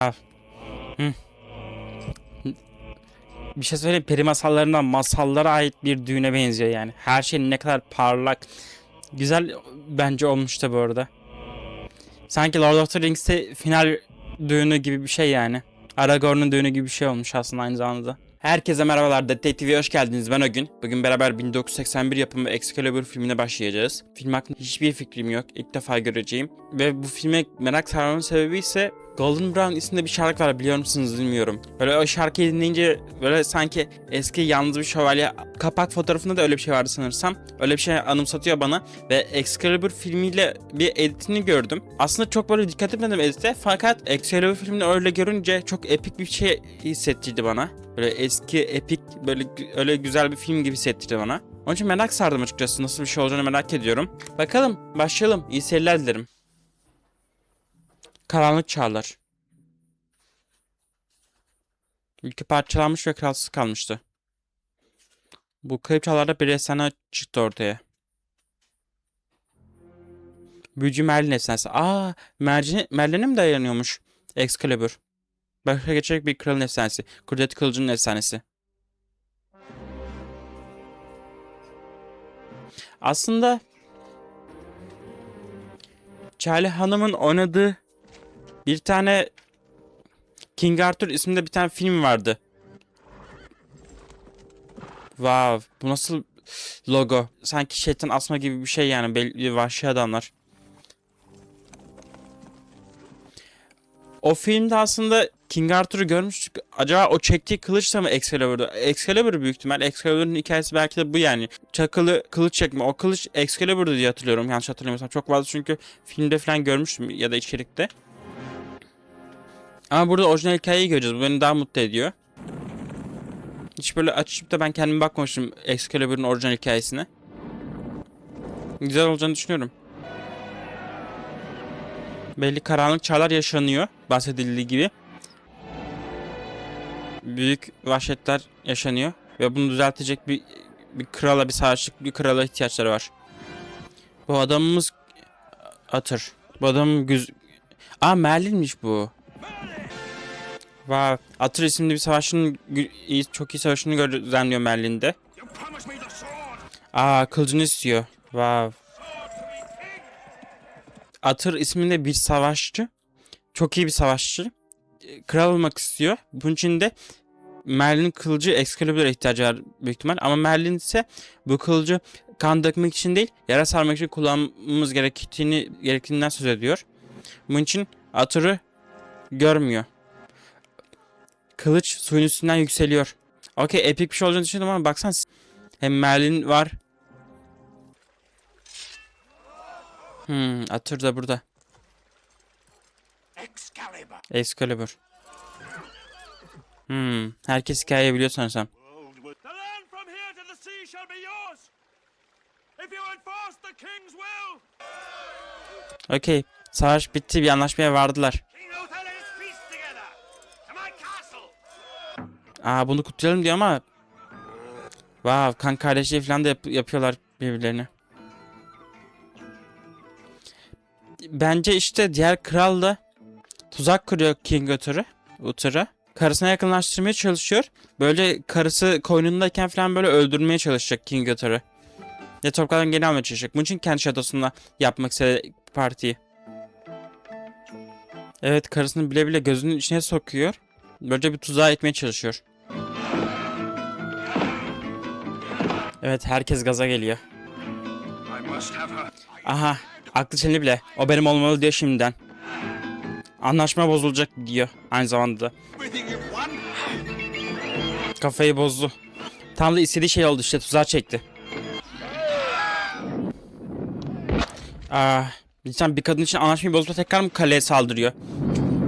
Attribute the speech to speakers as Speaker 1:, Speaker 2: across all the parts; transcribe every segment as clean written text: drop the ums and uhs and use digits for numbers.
Speaker 1: Hı. Bir şey söyleyeyim, peri masallarından masallara ait bir düğüne benziyor yani. Her şey ne kadar parlak, güzel bence olmuştu bu arada. Sanki Lord of the Rings'te final düğünü gibi bir şey yani. Aragorn'un düğünü gibi bir şey olmuş aslında aynı zamanda. Herkese merhabalar, Detektif'e hoş geldiniz. Ben Ögün. Bugün beraber 1981 yapımı Excalibur filmine başlayacağız. Film hakkında hiçbir fikrim yok. İlk defa göreceğim. Ve bu filme merak sarmamın sebebi ise Golden Brown isimde bir şarkı var, biliyor musunuz bilmiyorum. Böyle o şarkıyı dinleyince böyle sanki eski Yalnız Bir Şövalye kapak fotoğrafında da öyle bir şey vardı sanırsam. Öyle bir şey anımsatıyor bana. Ve Excalibur filmiyle bir editini gördüm. Aslında çok böyle dikkat etmedim edite, fakat Excalibur filmini öyle görünce çok epik bir şey hissettirdi bana. Böyle eski epik, böyle öyle güzel bir film gibi hissettirdi bana. Onun için merak sardım açıkçası, nasıl bir şey olacağını merak ediyorum. Bakalım, başlayalım. İyi seyirler dilerim. Karanlık Çağlar. Ülke parçalanmış ve kralsız kalmıştı. Bu kayıp çağlarda bir efsane çıktı ortaya. Büyücü Merlin efsanesi. Merlin'e mi dayanıyormuş Excalibur? Başka geçecek bir kralın efsanesi. Kudret Kılıcı'nın efsanesi. Aslında Charlie Hanım'ın oynadığı bir tane King Arthur isimde bir tane film vardı. Wow, bu nasıl logo? Sanki şeytan asma gibi bir şey yani, belli vahşi adamlar. O filmde aslında King Arthur'u görmüştük. Acaba o çektiği kılıç da mı Excalibur'da? Excalibur büyük ihtimal. Excalibur'un hikayesi belki de bu yani. Çakılı kılıç çekme. O kılıç Excalibur'da diye hatırlıyorum. Yanlış hatırlamıyorsam. Çok fazla çünkü filmde falan görmüştüm ya da içerikte. Ama burada orijinal hikayeyi göreceğiz. Bu beni daha mutlu ediyor. Hiç böyle açıp da ben kendim bakmamıştım Excalibur'un orijinal hikayesine. Güzel olacağını düşünüyorum. Belli karanlık çağlar yaşanıyor, bahsedildiği gibi. Büyük vahşetler yaşanıyor ve bunu düzeltecek bir krala, bir savaşçı bir krala ihtiyaçları var. Bu adamımız Atır. Bu adam Merlin'miş bu. Wow. Atır isimli bir savaşçının çok iyi savaşını gözlemliyor Merlin'de. Kılıcını istiyor. Wow. Atır isminde bir savaşçı. Çok iyi bir savaşçı. Kral olmak istiyor. Bunun için de Merlin'in kılıcı Excalibur'a ihtiyacı var büyük ihtimal. Ama Merlin ise bu kılıcı kan dökmek için değil, yara sarmak için kullanmamız gerektiğinden söz ediyor. Bunun için Atır'ı görmüyor. Kılıç suyun üstünden yükseliyor. Okey, epik bir şey olacağını düşündüm ama baksan hem Merlin var. Atır da burada. Excalibur. Herkes hikayeyi biliyor sanırsam. Okey. Savaş bitti, bir anlaşmaya vardılar. Bunu kutlayalım diyor ama wow, kan kardeşliği falan da yapıyorlar birbirlerine. Bence işte diğer kral da tuzak kuruyor King Uther'a. Karısına yakınlaştırmaya çalışıyor. Böyle karısı koynundayken falan böyle öldürmeye çalışacak King Uther'ı. Ve topraklardan geri almaya çalışacak. Bunun için kendi şatosunda yapmak istedi partiyi. Evet, karısını bile bile gözünün içine sokuyor. Böylece bir tuzağa etmeye çalışıyor. Evet, herkes gaza geliyor. Aha, aklı çelini bile. O benim olmalı diyor şimdiden. Anlaşma bozulacak diyor aynı zamanda da. Kafayı bozdu. Tam da istediği şey oldu işte, tuzağa çekti. Lütfen, bir kadın için anlaşmayı bozma, tekrar mı kaleye saldırıyor?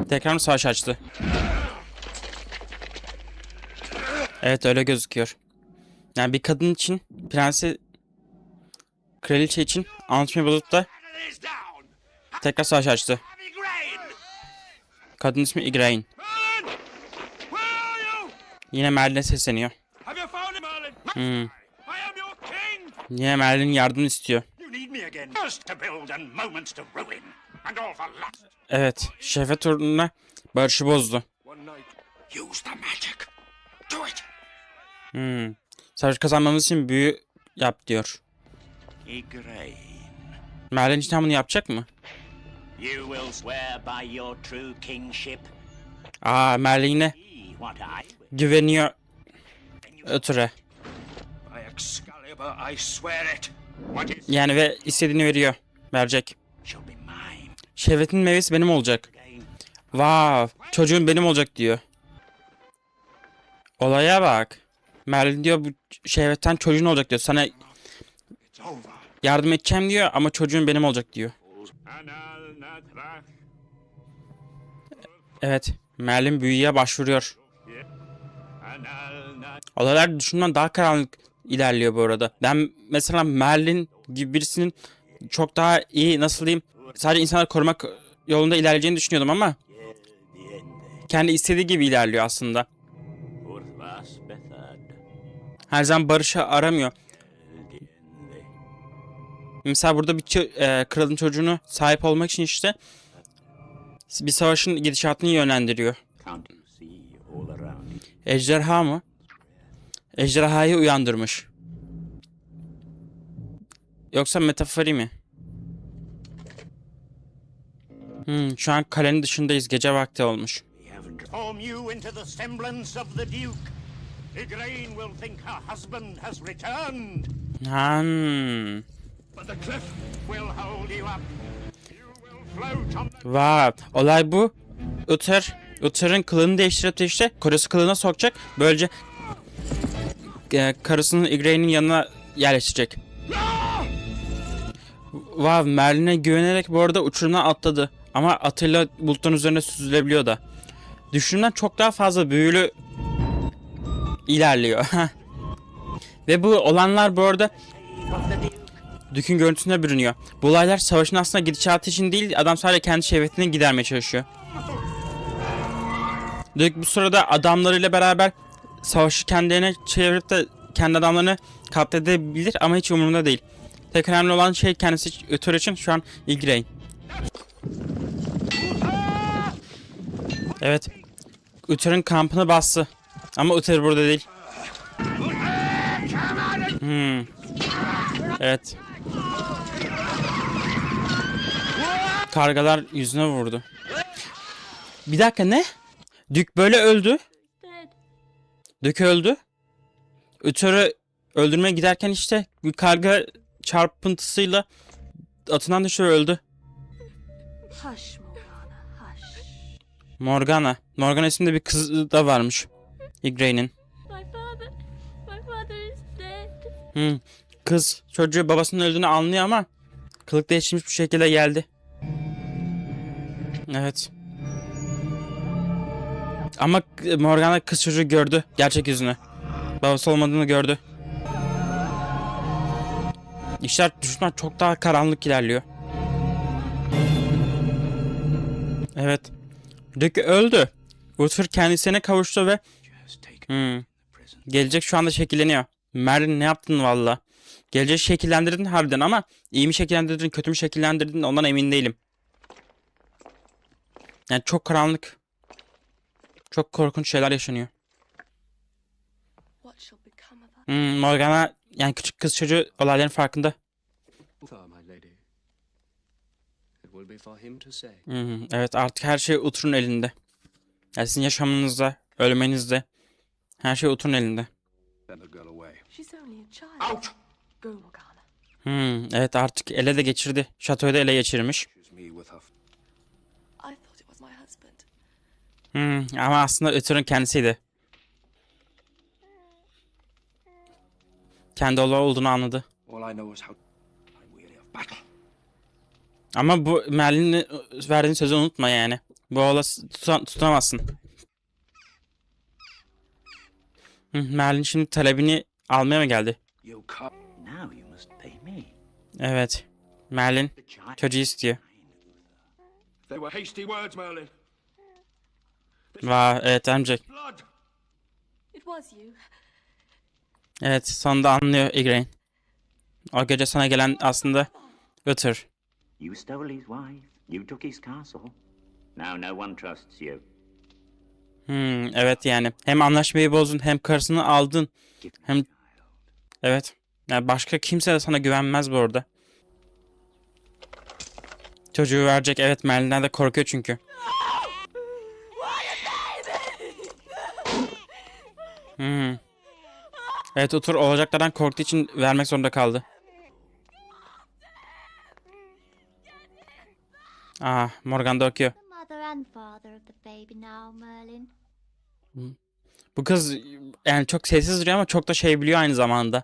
Speaker 1: Tekrar mı savaş açtı? Evet, öyle gözüküyor. Yani bir kadın için, kraliçe için anlaşmayı bozup da tekrar savaş açtı. Kadın ismi Igraine. Yine Merlin'e sesleniyor. Yine Merlin'in yardımını istiyor. Evet, şehvet uğruna Barışı bozdu.
Speaker 2: One night. Use the magic. Do it.
Speaker 1: Savaş kazanmamız için büyü yap diyor.
Speaker 3: Igraine,
Speaker 1: Merlin cidden bunu yapacak mı?
Speaker 3: you will swear by your true kingship.
Speaker 1: Merlin'e
Speaker 3: Be what I will.
Speaker 1: güveniyor ötürü.
Speaker 2: By Excalibur, I swear it. What is
Speaker 1: Yani ve istediğini veriyor. Verecek.
Speaker 3: Shall be mine.
Speaker 1: Şehvetin meyvesi benim olacak. Çocuğun benim olacak diyor. Olaya bak. Merlin diyor bu şehvetten çocuğun olacak diyor. Sana
Speaker 2: it's over?
Speaker 1: yardım edeceğim diyor ama çocuğun benim olacak diyor.
Speaker 2: Anal Nadrach.
Speaker 1: Evet. Merlin büyüye başvuruyor.
Speaker 2: Anal Nadrach.
Speaker 1: Olaylar düşündüğümden daha karanlık ilerliyor bu arada. Ben mesela Merlin gibi birisinin çok daha iyi, nasıl diyeyim, sadece insanları korumak yolunda ilerleyeceğini düşünüyordum ama kendi istediği gibi ilerliyor aslında.
Speaker 3: Urthvas Bethad.
Speaker 1: Her zaman barışı aramıyor. Mesela burada bir kralın çocuğunu sahip olmak için işte bir savaşın gidişatını yönlendiriyor.
Speaker 3: Can't you see all around you?
Speaker 1: Ejderha mı? Ejderhayı uyandırmış. Yoksa metafori mi? Şu an kalenin dışındayız. Gece vakti olmuş.
Speaker 3: We haven't transform you into the semblance of the Duke. Igraine will think her husband has returned.
Speaker 2: But the cliff
Speaker 3: Will hold you up. You will float on the
Speaker 1: Vay. Olay bu. Uther'ın kılığını değiştirip de işte karısı kılığına sokacak. Böylece karısının Igraine'in yanına yerleşecek. Merlin'e güvenerek bu arada uçurumdan atladı. Ama atıyla bulutların üzerine süzülebiliyor da. Düşündüğümden çok daha fazla büyülü ilerliyor. Ve bu olanlar bu arada
Speaker 3: of the Duke.
Speaker 1: Duke'ün görüntüsüne bürünüyor. Bu olaylar savaşın aslında gidişatı için değil, adam sadece kendi şehvetini gidermeye çalışıyor. Duke bu sırada adamlarıyla beraber savaşı kendilerine çevirip de kendi adamlarını katledebilir ama hiç umurunda değil. Tek önemli olan şey kendisi Uther için şu an Igraine. Evet. Uther'ın kampını bastı. Ama Uther burada değil. Evet. Kargalar yüzüne vurdu. Bir dakika, ne? Duke böyle öldü. Duke öldü. Uther'ı öldürmeye giderken işte bir karga çarpıntısıyla atından düşüyor, öldü.
Speaker 4: Hush, Morgana, hush.
Speaker 1: Morgana isimli bir kız da varmış Igraine'in.
Speaker 4: My father is dead.
Speaker 1: Kız çocuğu babasının öldüğünü anlıyor ama kılık değiştirmiş bir şekilde geldi. Evet. Ama Morgana kız çocuğu gördü gerçek yüzünü. Babası olmadığını gördü. İşler düşman çok daha karanlık ilerliyor. Evet. Duke öldü. Uther kendisine kavuştu ve
Speaker 2: Has taken the prison.
Speaker 1: gelecek şu anda şekilleniyor. Merlin ne yaptın valla? Geleceği şekillendirdin harbiden ama iyi mi şekillendirdin, kötü mü şekillendirdin ondan emin değilim. Yani çok karanlık. Çok korkunç şeyler yaşanıyor.
Speaker 4: What shall become of us?
Speaker 1: Morgana yani küçük kız çocuğu olayların farkında.
Speaker 5: Far, my lady. It will be for him to say.
Speaker 1: Evet, artık her şey Uther'ın elinde. Yani sizin yaşamınızda, ölmenizde her şey Uther'ın elinde.
Speaker 2: Send the girl away.
Speaker 4: She's only a child.
Speaker 2: Out!
Speaker 4: Go, Morgana.
Speaker 1: Evet, artık ele de geçirdi. Şatoyu da ele geçirmiş.
Speaker 2: Choose me with her.
Speaker 4: I thought it was my husband.
Speaker 1: Ama aslında Uther'ın kendisiydi. Kendi oğlu olduğunu anladı.
Speaker 2: All I know is how I'm weary of battle.
Speaker 1: Ama bu Merlin'in verdiğin sözü unutma yani. Bu oğla tutamazsın. Merlin şimdi talebini almaya mı geldi?
Speaker 2: You come.
Speaker 3: Now you must pay me.
Speaker 1: Evet. Merlin
Speaker 3: The child.
Speaker 1: çocuğu istiyor.
Speaker 2: They were hasty words, Merlin.
Speaker 1: Evet amcak.
Speaker 2: Blood!
Speaker 4: It was you.
Speaker 1: Evet, sonunda anlıyor Igraine. O gece sana gelen aslında Uther.
Speaker 3: You stole his wife. You took his castle. Now no one trusts you.
Speaker 1: Evet yani. Hem anlaşmayı bozdun hem karısını aldın. Hem evet. Yani başka kimse de sana güvenmez bu arada. Çocuğu verecek. Evet, Merlin'den de korkuyor çünkü. Evet, otur olacaklardan korktuğu için vermek zorunda kaldı. Morgan da okuyor.
Speaker 6: The mother and father of the baby now, Merlin.
Speaker 1: Bu kız yani çok sessiz duruyor ama çok da şey biliyor aynı zamanda.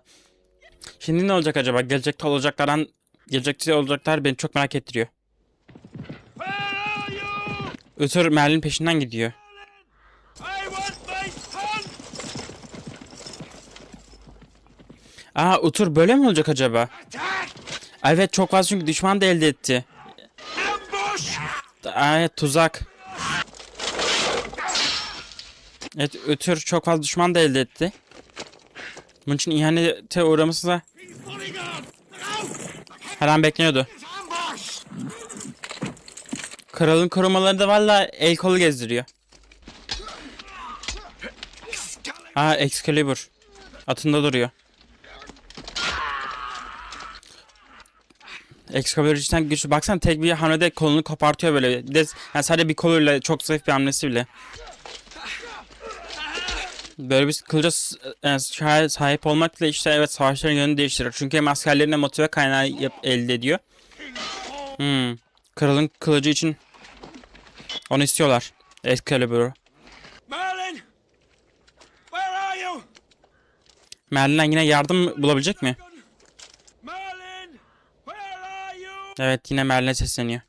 Speaker 1: Şimdi ne olacak acaba? Gelecekte olacaklar beni çok merak ettiriyor.
Speaker 2: Where are you?
Speaker 1: Ötür Merlin peşinden gidiyor.
Speaker 2: I want my son!
Speaker 1: Utur böyle mi olacak acaba?
Speaker 2: Attack!
Speaker 1: Evet, çok fazla çünkü düşman da elde etti.
Speaker 2: Ambush!
Speaker 1: Evet, tuzak. Evet, Ötür çok fazla düşman da elde etti. Bunun için ihanete uğraması da her an bekleniyordu.
Speaker 2: Ambush!
Speaker 1: Kralın korumaları da valla el kolu gezdiriyor. Excalibur. Atında duruyor. Excalibur cidden güçlü. Baksana tek bir hamlede kolunu kopartıyor böyle. Bir de yani sadece bir koluyla çok zayıf bir hamlesi bile. Böyle bir kılıca sahip olmakla işte evet savaşların yönünü değiştirir. Çünkü hem askerlerine motive kaynağı elde ediyor. Kralın kılıcı için onu istiyorlar. Excalibur'u.
Speaker 2: Merlin! Where are you?
Speaker 1: Merlin'den yine yardım bulabilecek mi?
Speaker 2: Merlin! Where are you?
Speaker 1: Evet, yine Merlin'e sesleniyor.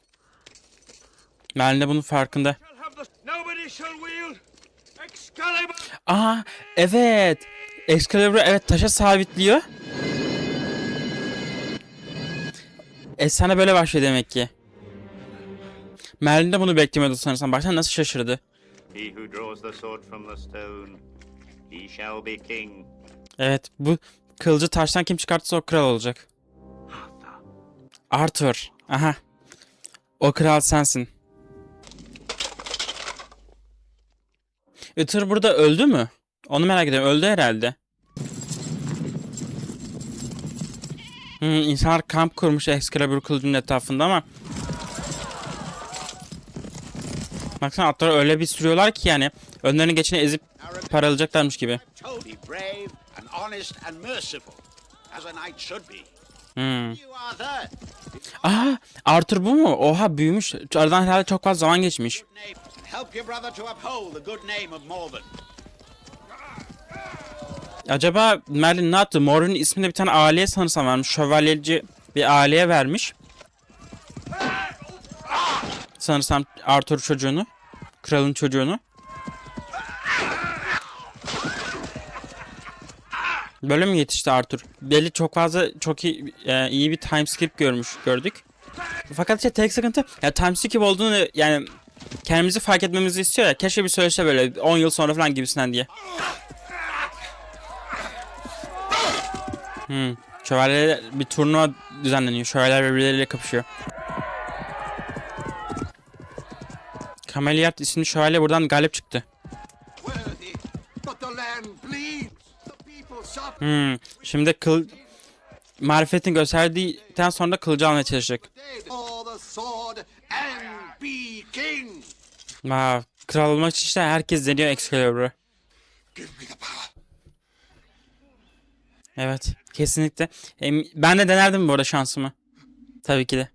Speaker 1: Merlin de bunun farkında.
Speaker 2: Shall have the... Nobody shall wield Excalibur!
Speaker 1: Evet. Excalibur'u evet taşa sabitliyor. Efsane böyle başlıyor demek ki. Merlin de bunu beklemiyordu sanırsam. Baştan nasıl şaşırdı.
Speaker 7: He who draws the sword from the stone, he shall be king.
Speaker 1: Evet, bu kılıcı taştan kim çıkartırsa o kral olacak. Arthur. Aha. O kral sensin. Uther burada öldü mü? Onu merak ediyorum. Öldü herhalde. İnsanlar kamp kurmuş Excalibur kılıcının etrafında ama baksana atları öyle bir sürüyorlar ki yani önlerine geçeni ezip paralayacaklarmış gibi.
Speaker 3: Totally brave and honest and merciful, as a knight should be. You are there.
Speaker 1: Arthur bu mu? Oha, büyümüş. Aradan herhalde çok fazla zaman geçmiş.
Speaker 3: Name and help your brother to uphold the good name of Morven.
Speaker 1: Acaba Merlin ne yaptı? Morven'in ismini bir tane aileye sanırsam vermiş. Şövalyeci bir aileye vermiş. Sanırsam Arthur çocuğunu. Kralın çocuğunu. Böyle mi yetişti Arthur? Belli çok fazla çok iyi bir time skip gördük. Fakat işte tek sıkıntı ya time skip olduğunu yani kendimizi fark etmemizi istiyor ya. Keşke bir söylese böyle 10 yıl sonra falan gibisinden diye. Şövalyeler bir turnuva düzenleniyor. Şövalyeler birbirleriyle kapışıyor. Cameliard isimli şövalye buradan galip çıktı.
Speaker 3: Worthy, but the land bleeds. The people suffer.
Speaker 1: Şimdi marifetini gösterdikten sonra kılıcı almaya çalışacak.
Speaker 3: For the sword and be king.
Speaker 1: Kral olmak için işte herkes deniyor Excalibur'u.
Speaker 3: Give me the power.
Speaker 1: Evet, kesinlikle. Ben de denerdim bu arada şansımı. Tabii ki de.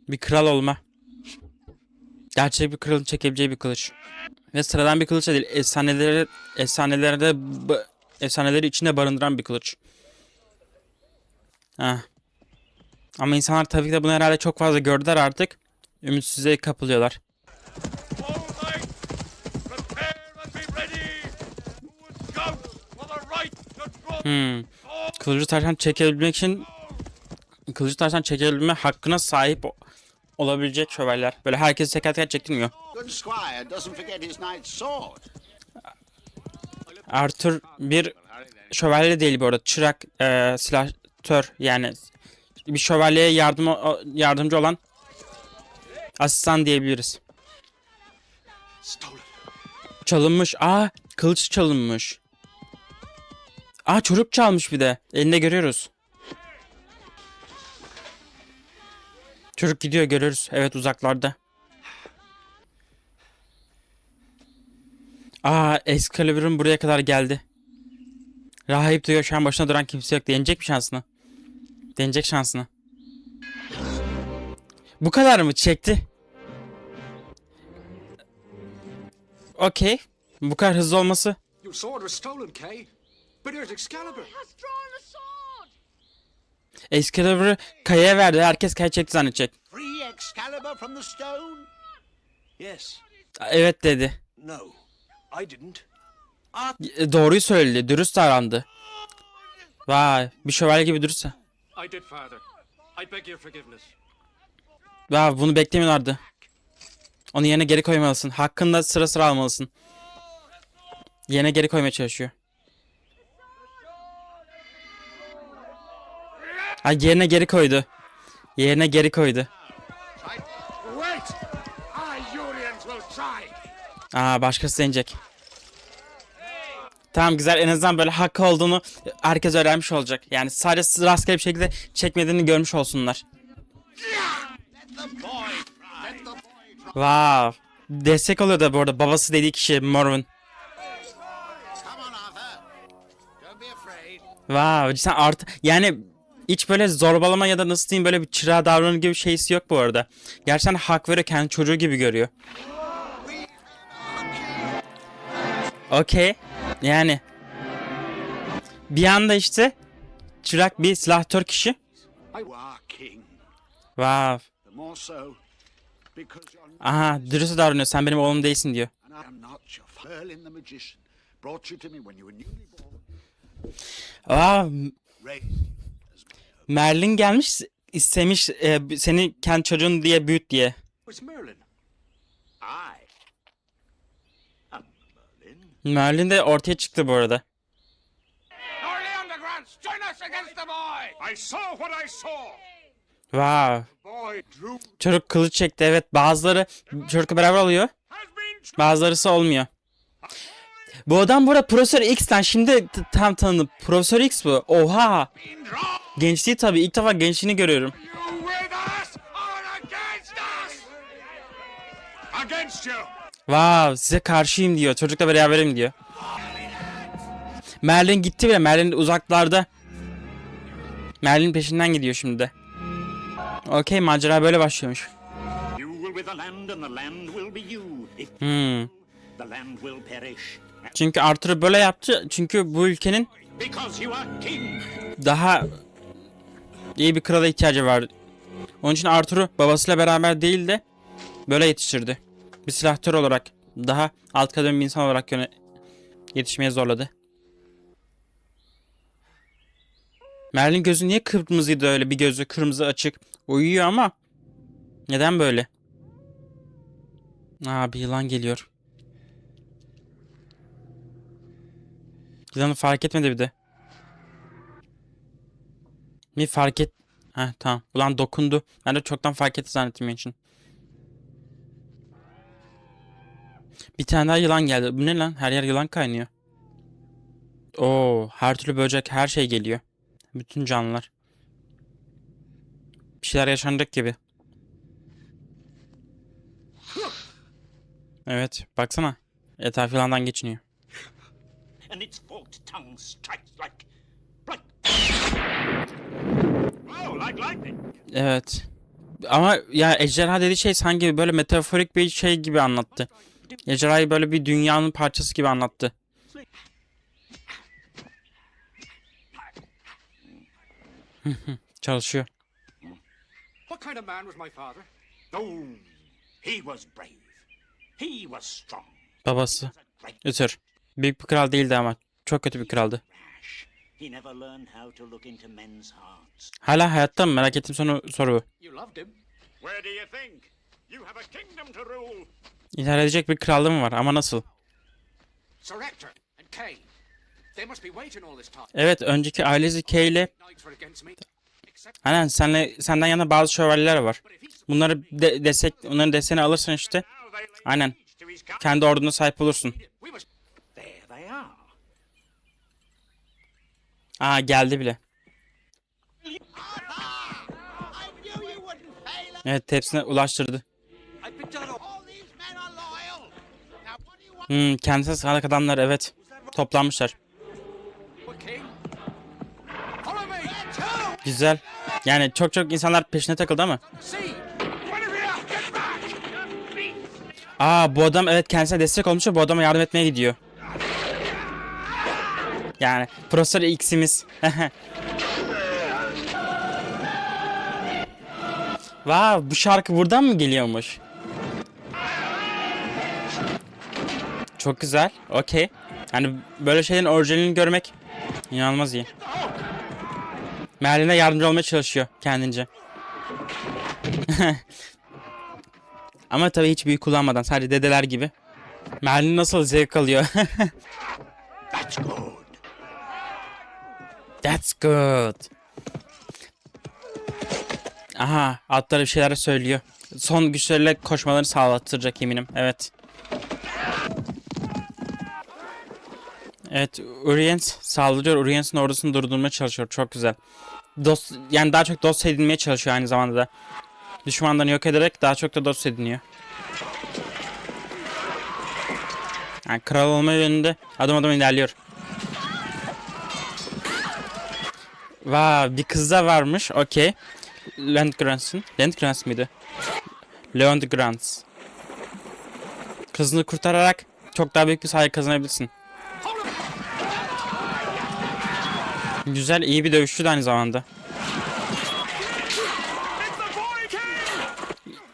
Speaker 1: Bir kral olma. Gerçek bir kralın çekebileceği bir kılıç. Ve sıradan bir kılıç da değil. Efsaneleri içinde barındıran bir kılıç. Ama insanlar tabii ki de bunu herhalde çok fazla gördüler artık. Ümitsizliğe kapılıyorlar.
Speaker 2: All knights, prepare and be ready! Who would scout for the right to draw
Speaker 1: Kılıcı taştan çekebilme hakkına sahip olabilecek şövalyeler. Böyle herkesi teker teker çektirmiyor.
Speaker 3: Good squire doesn't forget his knight's sword.
Speaker 1: Arthur bir şövalye değil bu arada. Çırak, silahşör yani bir şövalyeye yardımcı olan asistan diyebiliriz.
Speaker 5: Stolen.
Speaker 1: Çalınmış. Aa, kılıç çalınmış. Aa, çocuk çalmış bir de. Elinde görüyoruz. Çocuk gidiyor, görüyoruz. Evet, uzaklarda. Aa, Excalibur'un buraya kadar geldi. Rahip diyor, şu an başına duran kimse yok. Deneyecek mi şansını? Deneyecek şansını. Bu kadar mı? Çekti. Okey. Bu kadar hızlı olması.
Speaker 5: Your sword was stolen, Kay. But here's Excalibur.
Speaker 1: Excalibur'u Kaya'ya verdi. Herkes Kaya çekti zannedecek.
Speaker 3: Free Excalibur from the stone?
Speaker 5: Yes.
Speaker 1: Evet dedi.
Speaker 5: No, I didn't.
Speaker 1: Doğruyu söyledi. Dürüst davrandı. Vay. Bir şövalye gibi dürüst.
Speaker 5: I did, Father. I beg your forgiveness.
Speaker 1: Vay, bunu beklemiyorlardı. Onu yerine geri koymalısın. Hakkında sıra sıra almalısın. Yerine geri koymaya çalışıyor. Ha, yerine geri koydu. Yerine geri koydu.
Speaker 2: Wait! I, Urians, will try.
Speaker 1: Aa, başkası deneyecek. Tamam, güzel, en azından böyle hakkı olduğunu herkes öğrenmiş olacak. Yani sadece rastgele bir şekilde çekmediğini görmüş olsunlar. Wow. Destek oluyor da bu arada babası dediği kişi Morwen.
Speaker 3: Come on, Arthur. Don't be afraid.
Speaker 1: Wow, sen artı yani hiç böyle zorbalama ya da nasıl diyeyim böyle bir çırağa davranır gibi şeysi yok bu arada. Gerçekten hak veriyor, kendi çocuğu gibi görüyor. Okey. Yani bir anda işte çırak bir silahtör kişi.
Speaker 3: You are king.
Speaker 1: Wow.
Speaker 3: The more so because you're not,
Speaker 1: Aha, dürüst davranıyor. Sen benim oğlum değilsin diyor.
Speaker 3: and I am not your father. Merlin the magician brought you to me when you were newly born.
Speaker 1: Wow.
Speaker 3: Raised
Speaker 1: Merlin gelmiş, istemiş seni kendi çocuğun diye büyüt diye.
Speaker 5: It's Merlin.
Speaker 7: I am Merlin.
Speaker 1: Merlin de ortaya çıktı bu arada.
Speaker 2: Early underground, join us against the boy! I saw what I saw.
Speaker 1: Wow.
Speaker 2: Boy drew
Speaker 1: Çocuk kılıç çekti, evet. Bazıları çocukla beraber oluyor.
Speaker 2: has been
Speaker 1: Bazılarısı olmuyor. Bu adam burada Profesör X'ten şimdi tam tanıdım. Profesör X bu. Oha.
Speaker 2: drawn.
Speaker 1: Gençliği tabii. İlk defa gençliğini görüyorum.
Speaker 2: You with us or against us? Against you.
Speaker 1: Wow, size karşıyım diyor. Çocukla beraberim diyor. Merlin gitti bile. Merlin uzaklarda. Merlin peşinden gidiyor şimdi de. Okey, macera böyle başlıyormuş.
Speaker 7: You will be the land and the land will be you. If the land will perish.
Speaker 1: Çünkü Arthur böyle yaptı. Çünkü bu ülkenin
Speaker 7: Because you are king.
Speaker 1: daha iyi bir krala ihtiyacı var. Onun için Arthur'u babasıyla beraber değil de böyle yetiştirdi. Bir silahtör olarak, daha alt kademe bir insan olarak yetişmeye zorladı. Merlin gözü niye kırmızıydı öyle? Bir gözü kırmızı açık. Uyuyor ama neden böyle? Aa, bir yılan geliyor. Yılanı fark etmedi bir de. Bir fark et... Heh, tamam. Ulan dokundu. Ben de çoktan fark etti zannettim için. Bir tane daha yılan geldi. Bu ne lan? Her yer yılan kaynıyor. Oo, her türlü böcek, her şey geliyor. Bütün canlılar. Bir şeyler yaşanacak gibi. Evet, baksana. Etraf yılandan geçiniyor.
Speaker 7: And its forked tongue strikes like... Oh, like lightning.
Speaker 1: Evet. Ama ya ejderha dediği şey sanki böyle metaforik bir şey gibi anlattı. Ejderhayı böyle bir dünyanın parçası gibi anlattı. Çalışıyor.
Speaker 5: What kind of man was my father?
Speaker 7: Oh, he was brave. He was strong.
Speaker 1: Babası. Ötür. Büyük bir kral değildi ama. Çok kötü bir kraldı.
Speaker 7: Rash. He never learned how to look into men's hearts.
Speaker 1: Hala hayatta mı? Merak ettim soru.
Speaker 5: You loved him.
Speaker 2: Where do you think? You have a kingdom to rule.
Speaker 1: İntihar edecek bir krallığım var ama nasıl?
Speaker 5: Sir Hector and Kay. They must be waiting all this time.
Speaker 1: Evet, önceki ailesi Kay ile
Speaker 5: Knights were against me. Except
Speaker 1: aynen senden yana bazı şövalyeler var. Bunları onların desteğini alırsan işte
Speaker 2: Now they lay
Speaker 1: Aynen.
Speaker 2: siege to his camp.
Speaker 1: Kendi orduna sahip olursun.
Speaker 2: We must. There they are.
Speaker 1: Aa geldi bile. Evet tepsine ulaştırdı.
Speaker 2: I picked out
Speaker 3: All these men are loyal. Now what do you want?
Speaker 1: Kendisine sadık adamlar evet. Toplanmışlar.
Speaker 2: a king. Follow me.
Speaker 1: Güzel. Yani çok insanlar peşine takıldı ama.
Speaker 2: Siege. One of you, get back.
Speaker 1: Aa bu adam evet kendisine destek olmuş ve bu adama yardım etmeye gidiyor. Yani Profesör X'imiz. Vav bu şarkı buradan mı geliyormuş? Çok güzel. Okey. Yani böyle şeylerin orijinalini görmek inanılmaz iyi. Merlin'e yardımcı olmaya çalışıyor kendince. Ama tabii hiç büyük kullanmadan sadece dedeler gibi. Merlin nasıl zevk alıyor.
Speaker 3: That's good.
Speaker 1: That's good. Aha atları bir şeyler söylüyor. Son güçleriyle koşmalarını sağlattıracak eminim. Evet. Evet Uriens saldırıyor. Uriens'in ordusunu durdurmaya çalışıyor. Çok güzel. Dost, yani daha çok dost edinmeye çalışıyor aynı zamanda da. Düşmanlarını yok ederek daha çok da dost ediniyor. Yani kral olma yönünde adım adım ilerliyor. Vay bir kız da varmış. Okey. Landgrants mıydı? Landgrants. Kızını kurtararak çok daha büyük bir saygı kazanabilirsin. Güzel, iyi bir dövüşçü de aynı zamanda.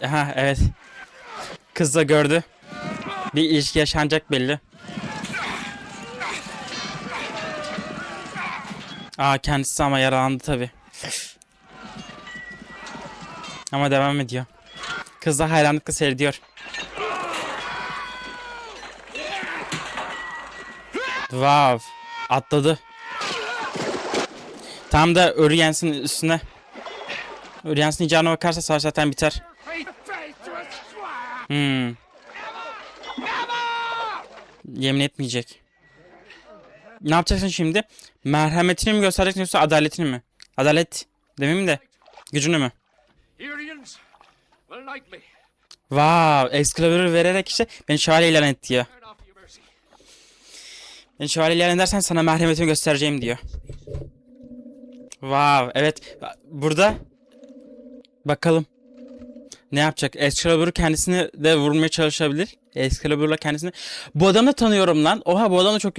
Speaker 1: Aha evet. Kız da gördü. Bir ilişki yaşanacak belli. Aa kendisi ama yaralandı tabi. Ama devam ediyor. Kız da hayranlıkla seyrediyor. Wow. Atladı. Tam da Uriens'in üstüne. Uriens'in icabına bakarsa savaş zaten biter. Yemin etmeyecek. Ne yapacaksın şimdi? Merhametini mi göstereceksin yoksa adaletini mi? Adalet demeyeyim de gücünü mü?
Speaker 2: Urians will knight me.
Speaker 1: Wow, Excalibur'u vererek işte beni şövalye ilan et diyor.
Speaker 2: Turn off your mercy.
Speaker 1: Beni şövalye ilan edersen sana merhametimi göstereceğim diyor. Wow, evet. Burada bakalım ne yapacak? Excalibur'u kendisini de vurmaya çalışabilir. Excalibur'la kendisini. Bu adamı tanıyorum lan. Oha bu adam da çok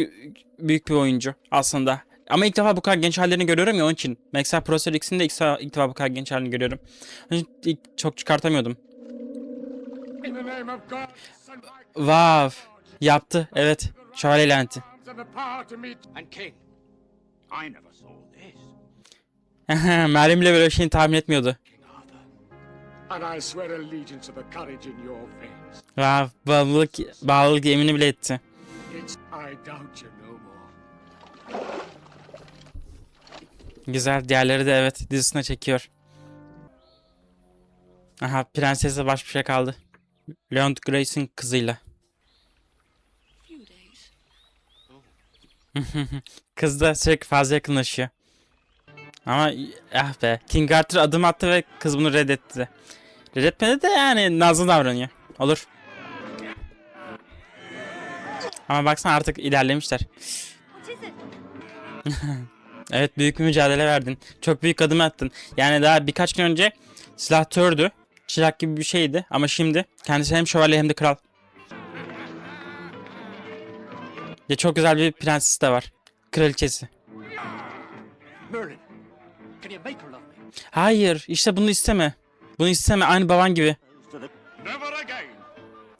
Speaker 1: büyük bir oyuncu aslında. Ama ilk defa bu kadar genç hallerini görüyorum ya onun için. Mesela Profesör X'in de ilk defa bu kadar genç halini görüyorum. İlk çok çıkartamıyordum.
Speaker 2: In the name of God and my
Speaker 1: Wow. Yaptı. Evet. Şövalye laneti.
Speaker 2: arms and the power to meet. And king. I never saw this.
Speaker 1: Meryem bile böyle bir şeyini tahmin etmiyordu.
Speaker 2: King Arthur. And I swear allegiance to the courage in your veins.
Speaker 1: Wow. Bağlılık yemini bile etti.
Speaker 2: It's I doubt you no more.
Speaker 1: Güzel. Diğerleri de evet dizisine çekiyor. Aha prensesle baş başa kaldı. Leon Grace'in kızıyla.
Speaker 4: Few days.
Speaker 1: Kız da sürekli fazla yakınlaşıyor. Ama ah be. King Arthur adım attı ve kız bunu reddetti. Reddetmedi de yani nazlı davranıyor. Olur. Ama baksana artık ilerlemişler. Evet büyük bir mücadele verdin. Çok büyük adım attın. Yani daha birkaç gün önce silahtördü. Çırak gibi bir şeydi. Ama şimdi kendisi hem şövalye hem de kral. Ya çok güzel bir prenses de var. Kraliçesi.
Speaker 2: Merlin, can you make her love me?
Speaker 1: Hayır işte bunu isteme. Bunu isteme aynı baban gibi.
Speaker 2: Never again.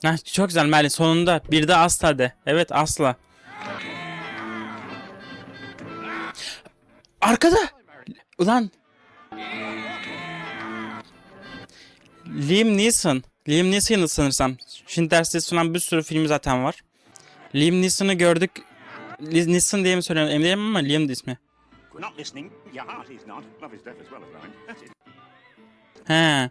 Speaker 1: Heh, çok güzel Merlin sonunda bir de asla de. Evet asla. Arkada. Ulan. Liam Neeson. Liam Neeson'ı sanırsam. Schindler'de sunan bir sürü filmi zaten var. Liam Neeson'ı gördük. Neeson diye mi söylüyorum emin değilim ama Liam da ismi.
Speaker 7: We're not listening. Your heart is not. Love is death as well as thine. That's it.
Speaker 1: He.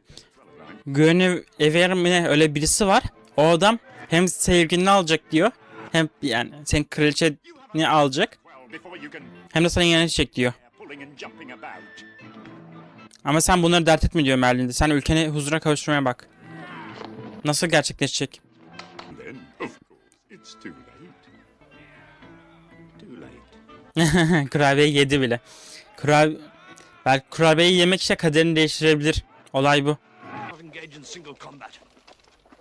Speaker 1: Guinevere mi ne öyle birisi var. O adam hem sevgilini alacak diyor. Hem yani senin kraliçeni alacak.
Speaker 7: Well, before you can
Speaker 1: Hem de sana yönetecek diyor.
Speaker 7: pulling and jumping about.
Speaker 1: Ama sen bunları dert etme diyor Merlin'de. Sen ülkeni huzura kavuşturmaya bak. Nasıl gerçekleşecek?
Speaker 7: Then, of course, it's too late. Too late.
Speaker 1: Kurabiyeyi yedi bile. Belki kurabiyeyi yemek işte kaderini değiştirebilir. Olay bu.
Speaker 2: Not engage in single combat.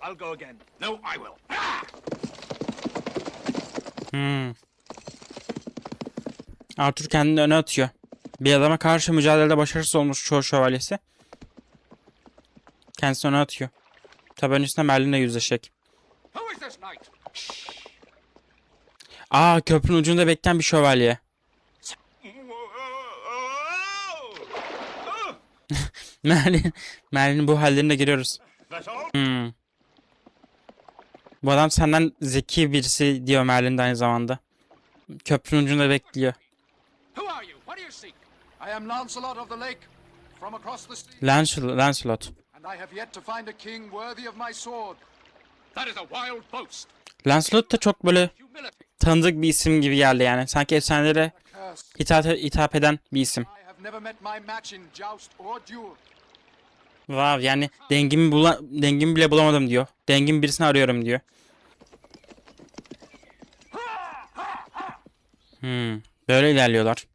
Speaker 2: I'll go again.
Speaker 3: No, I will.
Speaker 1: Arthur kendini öne atıyor. Bir adama karşı mücadelede başarısız olmuş çoğu şövalyesi. Kendisini öne atıyor. Tabi öncesinde Merlin'le yüzleşecek.
Speaker 2: Who is this knight?
Speaker 1: Aa, köprünün ucunda bekleyen bir şövalye. Merlin'in bu hallerine giriyoruz.
Speaker 2: That's all?
Speaker 1: Bu adam senden zeki birisi diyor Merlin de aynı zamanda. Köprünün ucunda bekliyor.
Speaker 2: Who are you? What do you seek?
Speaker 8: I am Lancelot of the Lake, from across the sea,
Speaker 1: Lancelot.
Speaker 8: and I have yet to find a king worthy of my sword.
Speaker 2: That is a wild boast.
Speaker 1: Lancelot da çok böyle
Speaker 2: Humility.
Speaker 1: tanıdık bir isim gibi geldi yani. Sanki efsanelere
Speaker 8: Curse.
Speaker 1: hitap eden bir isim.
Speaker 8: I have never met my match in joust or duel.
Speaker 1: Wow, yani dengimi bile bulamadım diyor. Dengin birisini arıyorum diyor. Böyle ilerliyorlar.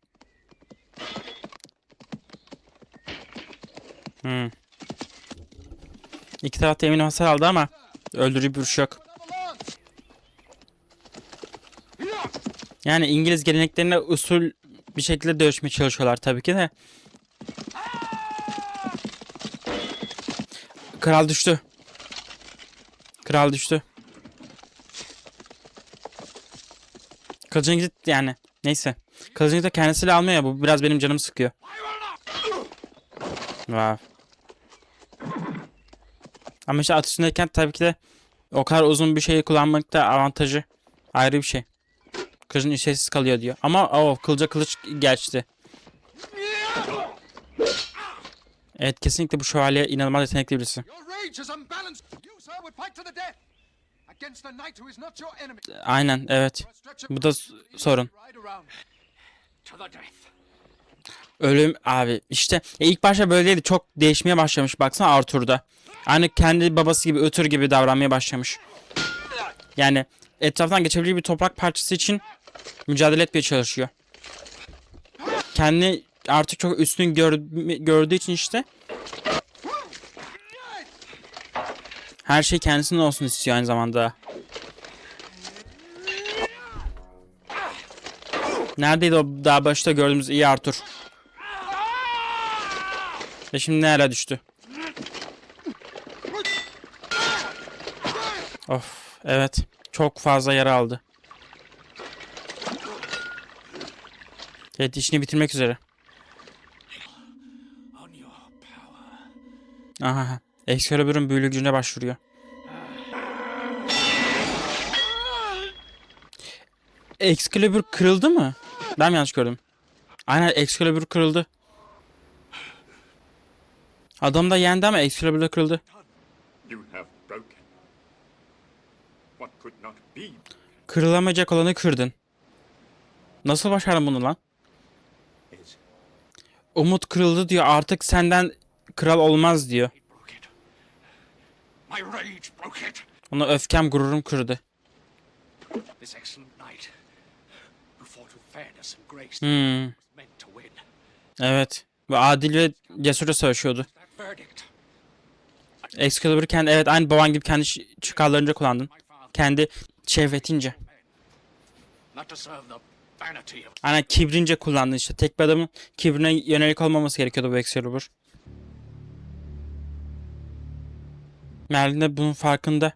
Speaker 1: İki taraf da eminim hasar aldı ama öldürücü bir vuruş yok. Yani İngiliz geleneklerine usul bir şekilde dövüşmeye çalışıyorlar tabii ki de. Kral düştü. Kral düştü. Kılıcını gidip yani. Neyse. Kılıcını da kendisiyle almıyor ya. Bu biraz benim canımı sıkıyor. Wow. Ama işte at üstündeyken tabii ki de o kadar uzun bir şeyi kullanmakta avantajı ayrı bir şey. Kılıcın işlevsiz kalıyor diyor. Ama kılıca kılıç geçti. Evet, kesinlikle bu şövalye inanılmaz yetenekli birisi.
Speaker 8: Your rage is unbalanced. You, sir, would fight to the death against a knight who is not your enemy.
Speaker 1: Aynen, evet.
Speaker 8: A stretch of
Speaker 1: Bu da sorun.
Speaker 8: ride around.
Speaker 2: To the death.
Speaker 1: Ölüm abi işte ilk başta böyleydi, çok değişmeye başlamış baksana Arthur'da. Aynı kendi babası gibi ötür gibi davranmaya başlamış. Yani etraftan geçebileceği bir toprak parçası için mücadele etmeye çalışıyor. Kendini artık çok üstün gördüğü için işte her şey kendisinin olsun istiyor aynı zamanda. Neredeydi o daha başta gördüğümüz iyi Arthur? Ve şimdi nereye düştü? Of, evet. Çok fazla yara aldı. Evet, işini bitirmek üzere.
Speaker 2: On your power.
Speaker 1: Aha. Excalibur'un büyülü gücüne başvuruyor. Excalibur kırıldı mı? Ben mi yanlış gördüm? Aynen, Excalibur kırıldı. Adam da yendi ama Excalibur da kırıldı.
Speaker 7: You have broken what could not be.
Speaker 1: Kırılamayacak olanı kırdın. Nasıl başardın bunu lan?
Speaker 7: Is
Speaker 1: Umut kırıldı diyor, artık senden kral olmaz diyor.
Speaker 2: Broke it. My rage broke it.
Speaker 1: Ona öfkem gururum kırdı.
Speaker 2: This excellent knight who fought with fairness and grace
Speaker 1: Hmm,
Speaker 2: was meant to win.
Speaker 1: evet. Ve adil ve cesurca savaşıyordu.
Speaker 2: That verdict.
Speaker 1: Excalibur kendi, evet, aynı baban gibi kendi çıkarlarınca kullandın.
Speaker 2: My father,
Speaker 1: Kendi şehvetince.
Speaker 2: not to serve the vanity of
Speaker 1: Aynen, kibrince kullandın işte. Tek bir adamın kibrine yönelik olmaması gerekiyordu bu Excalibur. Merlin de bunun farkında.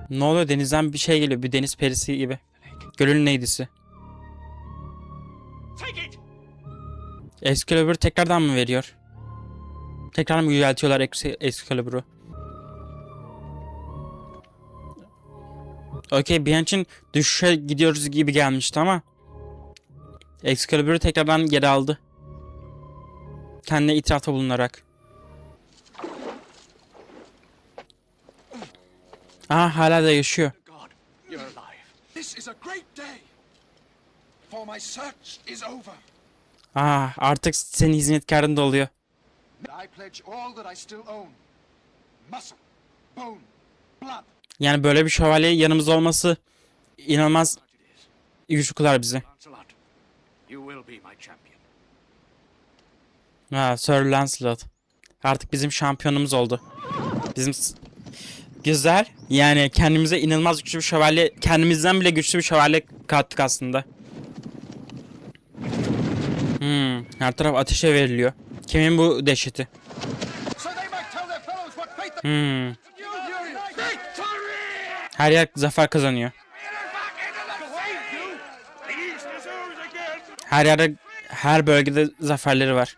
Speaker 1: Ne oluyor? Denizden bir şey geliyor. Bir deniz perisi gibi. Gölün neydisi?
Speaker 2: take it.
Speaker 1: Excalibur tekrardan mı veriyor? Tekrar mı yüceltiyorlar Excalibur'u? Okey, bir an için düşüşe gidiyoruz gibi gelmişti ama Excalibur'u tekrardan geri aldı. Kendine itirafta bulunarak. Hala da yaşıyor.
Speaker 8: God, you're alive. This is a great day. For my search is over.
Speaker 1: Artık senin hizmetkarın da oluyor.
Speaker 8: I pledge all that I still own. Muscle, bone, blood.
Speaker 1: Yani böyle bir şövalye yanımızda olması inanılmaz güçlü kılar bizi.
Speaker 3: Lancelot, you will be my champion.
Speaker 1: Sir Lancelot. Artık bizim şampiyonumuz oldu. Güzel. Yani kendimize inanılmaz güçlü bir şövalye, kendimizden bile güçlü bir şövalye kattık aslında. Her taraf ateşe veriliyor. Kimin bu dehşeti?
Speaker 8: So they might tell their fellows what fate they...
Speaker 2: Victory!
Speaker 1: Her yer zafer kazanıyor.
Speaker 2: The East deserves again.
Speaker 1: Her yerde, her bölgede zaferleri var.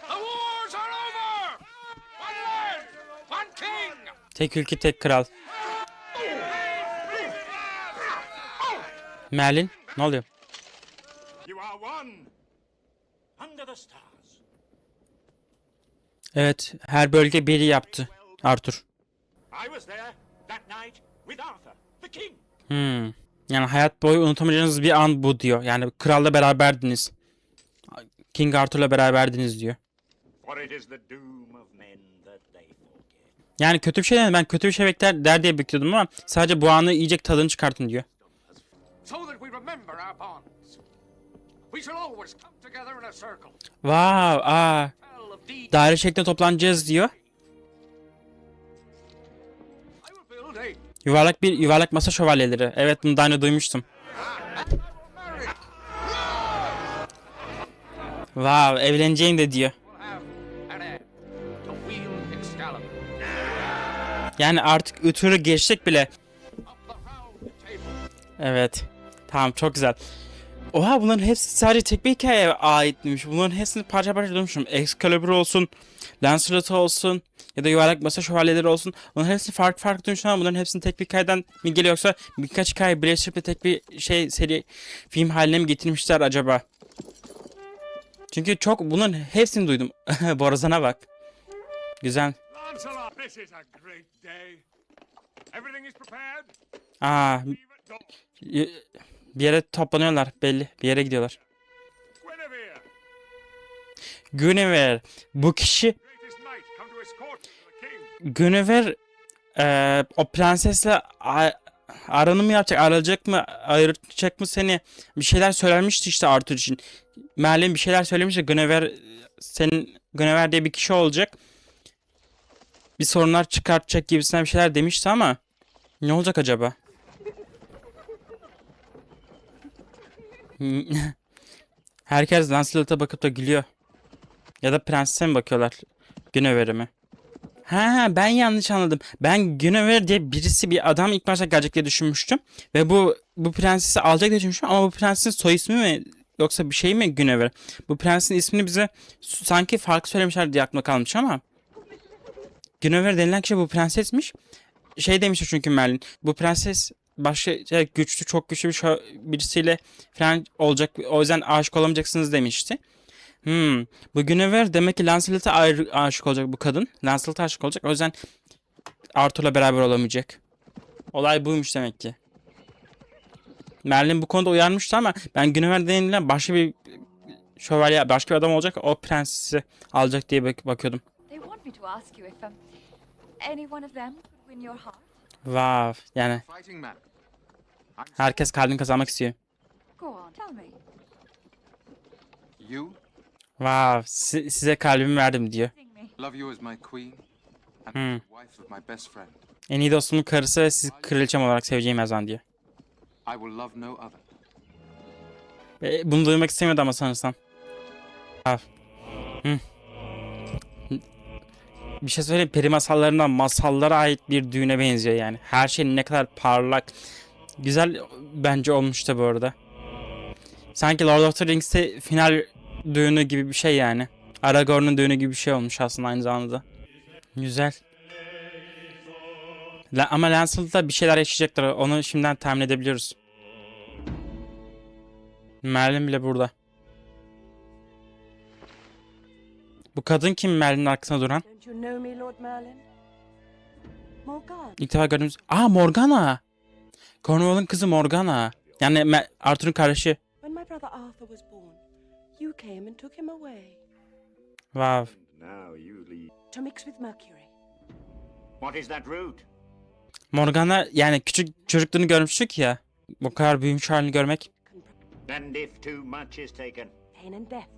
Speaker 2: The wars are over. One land, one king.
Speaker 1: Tek ülke, tek kral. Merlin, ne oluyor?
Speaker 7: You are one. Under the stars.
Speaker 1: Evet, her bölge biri yaptı. Arthur.
Speaker 7: I was there that night with Arthur, the king.
Speaker 1: Yani hayat boyu unutamayacağınız bir an bu diyor. Yani kralla beraberdiniz. King Arthur'la beraberdiniz diyor.
Speaker 7: For it is the doom of men that they forget.
Speaker 1: Yani kötü bir şey değil. Ben kötü bir şey bekler der diye bekliyordum ama sadece bu anı iyice tadını çıkartın diyor.
Speaker 8: So that we remember our bonds. We shall always come together in a circle.
Speaker 1: Wow,
Speaker 8: Tell of deeds.
Speaker 1: daire şeklinde toplanacağız diyor.
Speaker 8: I will build a...
Speaker 1: Yuvarlak masa şövalyeleri. Evet, bunu daha önce duymuştum. Wow, evleneceğim de diyor.
Speaker 8: have an end to wield Excalibur.
Speaker 1: Yani artık Uther'ı geçtik bile.
Speaker 8: Up the round table.
Speaker 1: Evet. Tamam, çok güzel. Oha, bunların hepsi sadece tek bir hikayeye aitmiş. Bunların hepsini parça parça duymuşum. Excalibur olsun, Lancelot olsun ya da yuvarlak masa şövalyeleri olsun. Bunların hepsini farklı duymuşum ama bunların hepsini tek bir hikayeden mi geliyor yoksa birkaç hikaye birleştirip de tek bir seri film haline mi getirmişler acaba? Çünkü bunların hepsini duydum. Borazan'a bak. Güzel.
Speaker 2: Lancelot, this is a great day. Everything is prepared.
Speaker 1: Aa,
Speaker 2: Leave at dawn.
Speaker 1: bir yere toplanıyorlar belli. Bir yere gidiyorlar.
Speaker 2: Guinevere,
Speaker 1: Guinevere. Bu kişi
Speaker 2: greatest knight, come to escort you to the king.
Speaker 1: Guinevere o prensesle aranı mı yapacak, arayacak mı, ayıracak mı seni? Bir şeyler söylemişti işte Arthur için. Merlin bir şeyler söylemişti. Guinevere diye bir kişi olacak. Bir sorunlar çıkartacak gibisinden bir şeyler demişti ama ne olacak acaba? Herkes Lancelot'a bakıp da gülüyor. Ya da prensese mi bakıyorlar? Guinevere'e mi? Ben yanlış anladım. Ben Guinevere diye birisi, bir adam ilk başta gelecek diye düşünmüştüm. Ve bu prensesi alacak diye düşünmüştüm ama bu prensesin soy ismi mi yoksa bir şey mi Guinevere? Bu prensin ismini bize sanki farklı söylemişler diye aklımda kalmış ama Guinevere denilen kişi bu prensesmiş. Demişti çünkü Merlin. Bu prenses başka güçlü, çok güçlü birisiyle falan olacak. O yüzden aşık olamayacaksınız demişti. Bu Guinevere demek ki Lancelot'a aşık olacak bu kadın. Lancelot'a aşık olacak. O yüzden Arthur'la beraber olamayacak. Olay buymuş demek ki. Merlin bu konuda uyarmıştı ama ben Guinevere denilen başka bir şövalye, başka bir adam olacak. O prensesi alacak diye bakıyordum.
Speaker 4: They want me to ask you if any one of them could win your heart.
Speaker 1: Wow, yani
Speaker 8: Fighting man.
Speaker 1: herkes kalbini kazanmak istiyor.
Speaker 4: Go on, tell me.
Speaker 8: You,
Speaker 1: Wow, size kalbimi verdim diyor.
Speaker 4: Sing me.
Speaker 8: love you as my queen and as the wife of my best friend.
Speaker 1: En iyi dostumun karısı ve sizi kraliçem olarak seveceğim her zaman diyor.
Speaker 8: I will love no other.
Speaker 1: Bunu duymak istemiyordu ama sanırsam. Bir şey söyleyeyim, peri masallarından masallara ait bir düğüne benziyor yani. Her şey ne kadar parlak, güzel bence olmuş da bu arada. Sanki Lord of the Rings'te final düğünü gibi bir şey yani. Aragorn'un düğünü gibi bir şey olmuş aslında aynı zamanda. Güzel. Ama Lancelot'ta bir şeyler yaşayacaklar. Onu şimdiden tahmin edebiliyoruz. Merlin bile burada. Bu kadın kim Merlin'in arkasında duran?
Speaker 9: Don't you know me, Lord Merlin? Morgana.
Speaker 1: İlk defa gördüğümüz... Aa, Morgana. Cornwall'ın kızı Morgana. Yani Arthur'un kardeşi.
Speaker 9: When my brother Arthur was born, you came and took him away
Speaker 1: Wow.
Speaker 7: Now you leave.
Speaker 9: to mix with Mercury.
Speaker 7: What is that route?
Speaker 1: Morgana yani küçük çocukluğunu görmüştük ya. Bu kadar büyümüş halini görmek.
Speaker 7: And if too much is taken,
Speaker 9: Pain and death.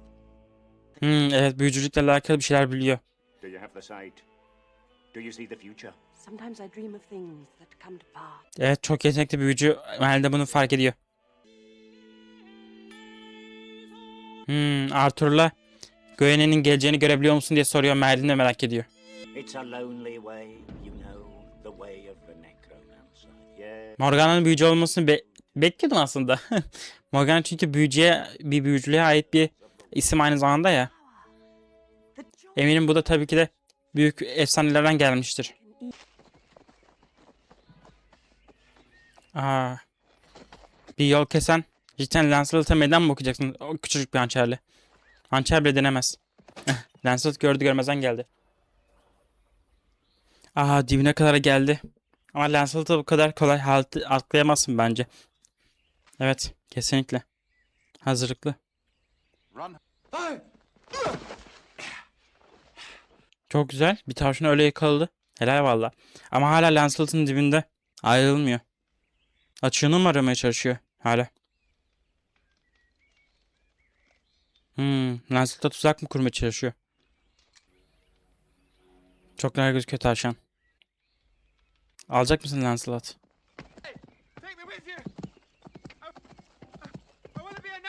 Speaker 1: Evet, büyücülükle alakalı bir şeyler biliyor.
Speaker 7: do you have the sight? Do you see the future?
Speaker 9: Sometimes I dream of things that come to pass.
Speaker 1: Evet, çok yetenekli büyücü. Merlin de bunu fark ediyor. Arthur'la Gwen'in geleceğini görebiliyor musun diye soruyor. Merlin de merak ediyor.
Speaker 7: It's a lonely way, you know, the way of the necromancer. Yeah.
Speaker 1: Morgana'nın büyücü olmasını bekliyordum aslında. Morgana çünkü büyücülüğe ait bir isim aynı zamanda ya. Eminim bu da tabii ki de büyük efsanelerden gelmiştir. Aa, bir yol kesen cidden Lancelot'a meydan mı okuyacaksın? O küçücük bir hançerle. Hançer bile denemez. Lancelot gördü görmezden geldi. Aa, dibine kadar geldi. Ama Lancelot'u bu kadar kolay atlayamazsın bence. Evet, kesinlikle. Hazırlıklı.
Speaker 8: Run.
Speaker 1: Çok güzel. Bir tavşan öyle yakaladı. Helal valla. Ama hala Lancelot'un dibinde. Ayrılmıyor. Açığını mı aramaya çalışıyor? Hala. Lancelot'a tuzak mı kurmaya çalışıyor? Çok güzel gözüküyor tavşan. Alacak mısın Lancelot?
Speaker 8: Take me with you. I want to be a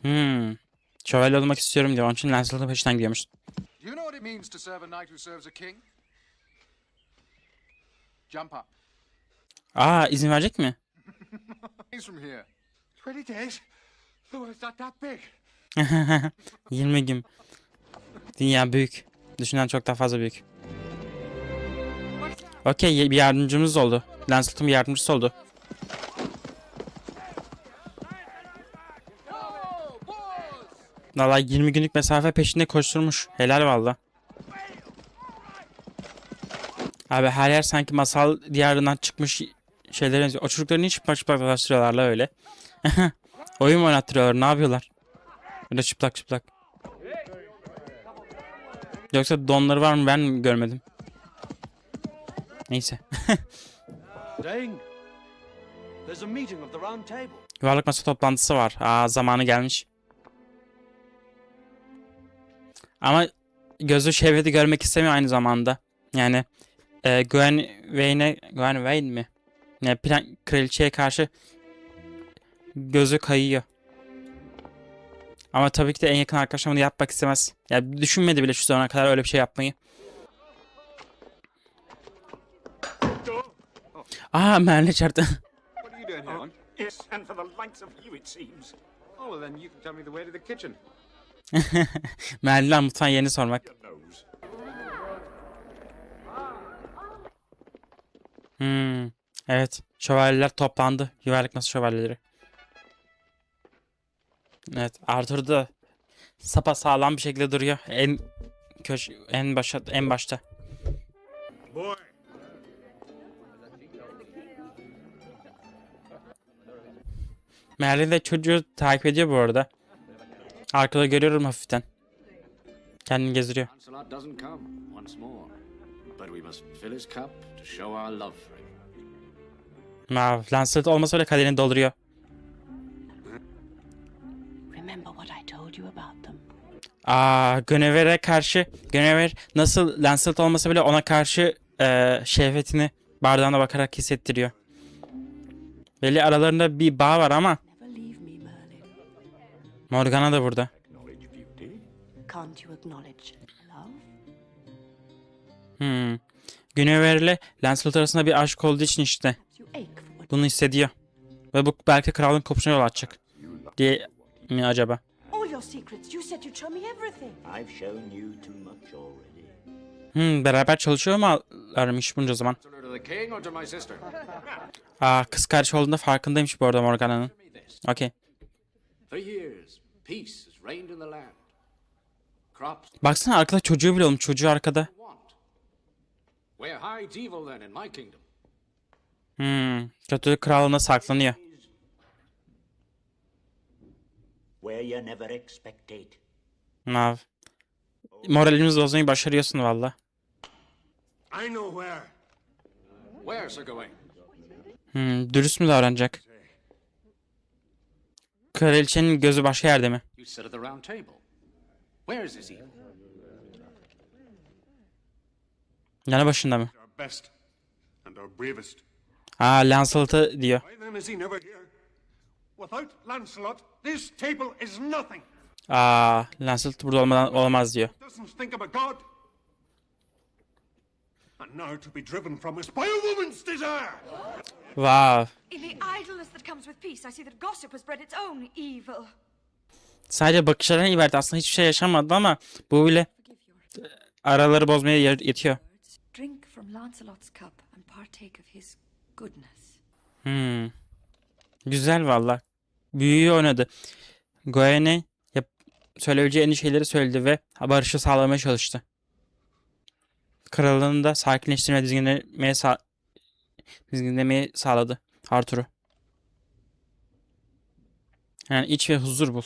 Speaker 8: knight.
Speaker 1: Şövalye olmak istiyorum diyor. Onun için Lancelot'un peşinden gidiyormuş.
Speaker 8: Do you know what it means to serve a knight who serves a king? Jump up.
Speaker 1: Aa, izin verecek mi?
Speaker 8: He's from here. 20 days? The world's not that big.
Speaker 1: 20 gün. Dünya büyük. Düşünen çok daha fazla büyük. Okey, bir yardımcımız oldu. Lancelot'un bir yardımcısı oldu. Valla 20 günlük mesafe peşinde koşturmuş. Helal valla. Abi her yer sanki masal diyarından çıkmış şeyler benziyor. O çocukları niye çıplak çıplak dolaştırıyorlar la öyle? Oyun mu oynattırıyorlar? Ne yapıyorlar? Öyle çıplak çıplak. Yoksa donları var mı, ben mi görmedim? Neyse.
Speaker 5: Dane, there's a meeting of the round table.
Speaker 1: Yuvarlak masa toplantısı var. Aa, zamanı gelmiş. Ama gözü şehveti görmek istemiyor aynı zamanda. Yani Gwen mi? Yani kraliçeye karşı gözü kayıyor. Ama tabii ki de en yakın arkadaşım bunu yapmak istemez. Yani düşünmedi bile şu zamana kadar öyle bir şey yapmayı. Aa, Merle çarptı.
Speaker 8: What are you doing here?
Speaker 7: Yes, and for the likes of you, it seems.
Speaker 8: Oh, well, then you can tell me the way to the kitchen.
Speaker 1: Merle'den mutfağın yerini sormak.
Speaker 7: Nose.
Speaker 1: Evet. Şövalyeler toplandı. Yuvarlak masa şövalyeleri. Evet. Arthur da sapasağlam bir şekilde duruyor. En başta.
Speaker 2: Boy,
Speaker 1: Merlin de çocuğu takip ediyor bu arada. Arkada görüyorum hafiften. Kendini gezdiriyor.
Speaker 5: Lancelot doesn't come once more, but we must fill his cup to show our love for him.
Speaker 1: Lancelot olmasa bile kaderini dolduruyor.
Speaker 9: Remember what I told you about them.
Speaker 1: Guinevere nasıl Lancelot olmasa bile ona karşı şehvetini bardağına bakarak hissettiriyor. Belli aralarında bir bağ var ama
Speaker 9: Never leave me, Merlin.
Speaker 1: Morgana da burada.
Speaker 7: Acknowledge beauty.
Speaker 9: Can't you acknowledge love?
Speaker 1: Guinevere ile Lancelot arasında bir aşk olduğu için işte
Speaker 9: You ache for what
Speaker 1: bunu hissediyor. Ve bu belki kralın kopuşuna yol açacak diye mi acaba?
Speaker 9: all your secrets. You said you'd show me everything.
Speaker 7: I've shown you too much already.
Speaker 1: Beraber çalışıyor mu aramış bunca zaman?
Speaker 8: To the king or to my sister?
Speaker 1: Kız kardeş olduğunda farkındaymış bu arada Morgana'nın. Okey.
Speaker 5: For years, peace has reigned in the land. Crops
Speaker 1: Baksana arkada çocuğu bile olmuş. Çocuğu arkada.
Speaker 5: want.
Speaker 8: Where hides evil then in my kingdom?
Speaker 1: Kötülük krallığına saklanıyor.
Speaker 7: Where you never expected.
Speaker 1: Nav. Moralimizi bozmayı başarıyorsun valla.
Speaker 2: I know where.
Speaker 8: Where, Sir Gawain?
Speaker 1: Dürüst mü davranacak? Kraliçenin gözü başka yerde mi?
Speaker 5: You sit at the round table. Where is this evil?
Speaker 1: Yanı başında mı?
Speaker 2: Our best and our bravest.
Speaker 1: Lancelot'ı diyor.
Speaker 2: Why then is he never here? Without Lancelot, this table is nothing.
Speaker 1: Lancelot burada olmadan olamaz diyor.
Speaker 2: Doesn't think of a god. And now to be driven from us by a woman's desire.
Speaker 1: Wow.
Speaker 4: In the idleness that comes with peace, I see that gossip has bred its own evil.
Speaker 1: Sadece bakışlarına ibaret, aslında hiçbir şey yaşamadı ama bu bile araları bozmaya yetiyor.
Speaker 4: Drink from Lancelot's cup and partake of his goodness.
Speaker 1: Güzel valla. Büyüğü oynadı. Gawain'e söyleyebileceği en iyi şeyleri söyledi ve barışı sağlamaya çalıştı. Krallığını da sakinleştirmeye, dizginlemeyi sağladı Arthur'u. Yani iç ve huzur bul.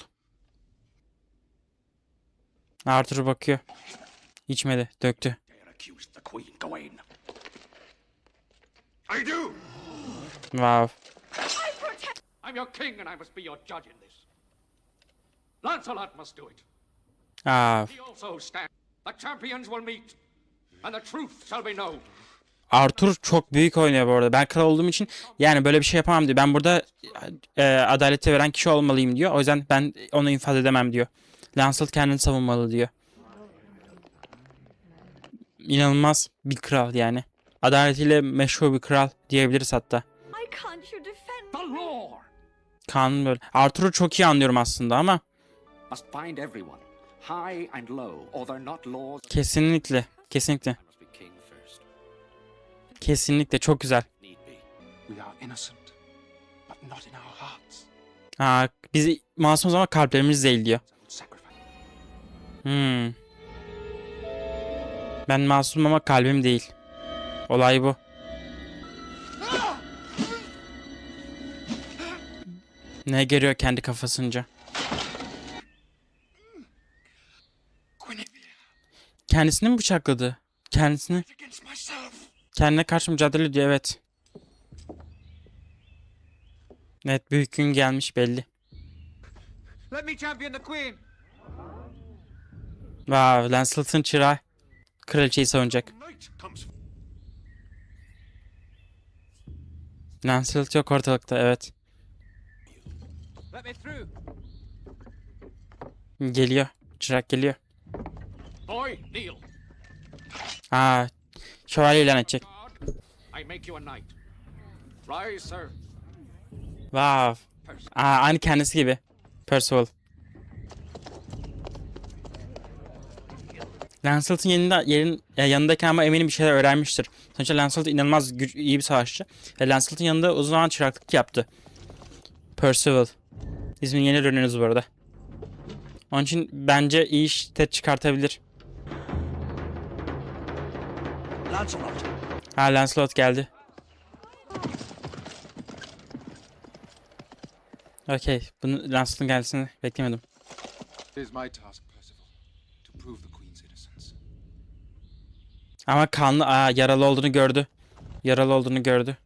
Speaker 1: Arthur bakıyor. İçmedi, döktü.
Speaker 3: Dare accuse the Queen, Gawain.
Speaker 2: I do.
Speaker 1: Wow.
Speaker 8: I'm your king and I must be your judge in this. Lancelot must do it. He also stands. The champions will meet. And the truth shall be known.
Speaker 1: Arthur çok büyük oynuyor bu arada. Ben kral olduğum için yani böyle bir şey yapamam diyor. Ben burada adaleti veren kişi olmalıyım diyor. O yüzden ben onu infaz edemem diyor. Lancelot kendini savunmalı diyor. İnanılmaz bir kral yani. Adaletiyle meşhur bir kral diyebiliriz hatta.
Speaker 4: Why can't you defend
Speaker 8: The law!
Speaker 1: Kanun böyle. Arthur'u çok iyi anlıyorum aslında ama
Speaker 5: Must find everyone, high and low, or they're not laws.
Speaker 1: kesinlikle. Kesinlikle.
Speaker 5: I must be king first.
Speaker 1: Kesinlikle çok güzel.
Speaker 5: Need be.
Speaker 3: We are innocent, but not in our hearts.
Speaker 1: Biz masumuz ama kalplerimiz değil diyor.
Speaker 3: Sacrifice.
Speaker 1: Ben masumum ama kalbim değil. Olay bu. Ne görüyor kendi kafasınca? Kendisini mi bıçakladı? Kendisini.
Speaker 3: Against myself.
Speaker 1: Kendine karşı mücadele ediyor, evet. Evet, büyük gün gelmiş belli.
Speaker 8: Let me champion the queen.
Speaker 1: Wow, Lancelot'ın çırağı kraliçeyi savunacak.
Speaker 2: Night comes.
Speaker 1: Lancelot yok ortalıkta, evet.
Speaker 8: Let me through.
Speaker 1: Geliyor. Çırak geliyor.
Speaker 8: Boy, kneel.
Speaker 1: Şövalye ilan edecek.
Speaker 8: God, I make you a knight. Rise, sir.
Speaker 1: Wow. Aynı kendisi gibi. Percival. Lancelot'un yanındayken ama eminim bir şeyler öğrenmiştir. Sonuçta Lancelot inanılmaz iyi bir savaşçı. Ve Lancelot'un yanında uzun zaman çıraklık yaptı. Percival. İsmini yeni öğreniyoruz bu arada. Onun için bence iyi işte çıkartabilir.
Speaker 3: Lancelot.
Speaker 1: Lancelot geldi. Okey. Bunu Lancelot'un gelmesini beklemedim.
Speaker 10: It is my task, Percival, to prove the Queen's innocence.
Speaker 1: Ama kanlı, yaralı olduğunu gördü. Yaralı olduğunu gördü.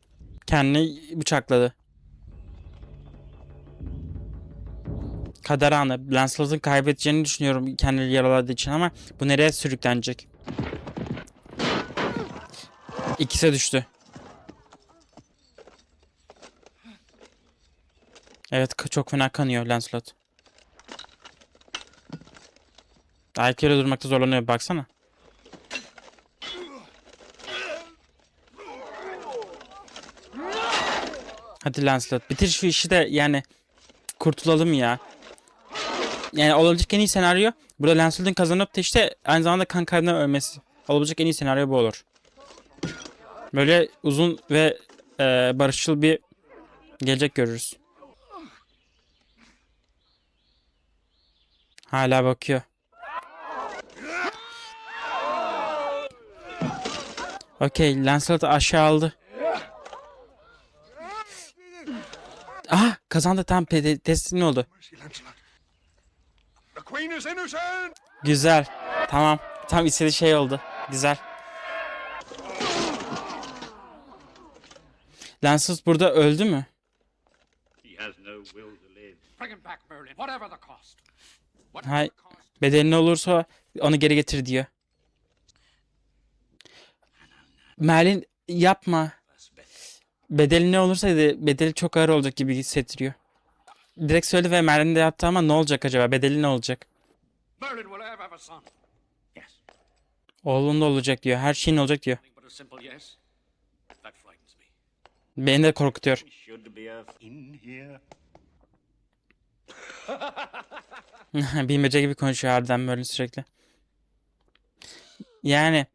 Speaker 1: Kendini bıçakladı. Kader anı. Lancelot'un kaybedeceğini düşünüyorum kendini yaraladığı için ama bu nereye sürüklenecek? İkisi düştü. Evet, çok fena kanıyor Lancelot. Ayakları durmakta zorlanıyor, baksana. Hadi Lancelot bitir şu işi de yani kurtulalım ya. Yani olabilecek en iyi senaryo burada Lancelot'un kazanıp da işte aynı zamanda kan kaybından ölmesi. Olabilecek en iyi senaryo bu olur. Böyle uzun ve barışçıl bir gelecek görürüz. Hala bakıyor. Okey, Lancelot'u aşağı aldı. Ah, kazandı, tam teslim oldu.
Speaker 2: The Queen is innocent!
Speaker 1: Güzel. Tamam. Tam istediği şey oldu. Güzel. Lancelot burada öldü mü?
Speaker 7: He has no will to live.
Speaker 8: Bring him back, Merlin, whatever the cost.
Speaker 1: Hay, bedeli ne olursa onu geri getir diyor. Merlin yapma. Bedeli ne olursa bedeli çok ağır olacak gibi hissettiriyor. Direkt söyledi ve Merlin de yaptı ama ne olacak acaba? Bedeli ne olacak?
Speaker 8: Merlin will have a son.
Speaker 7: Yes.
Speaker 1: Oğlun da olacak diyor. Her şeyin olacak diyor.
Speaker 8: But a simple yes. That frightens me.
Speaker 1: Beni de korkutuyor.
Speaker 7: Should be a in here.
Speaker 1: Bilmece gibi konuşuyor harbiden böyle sürekli. Yani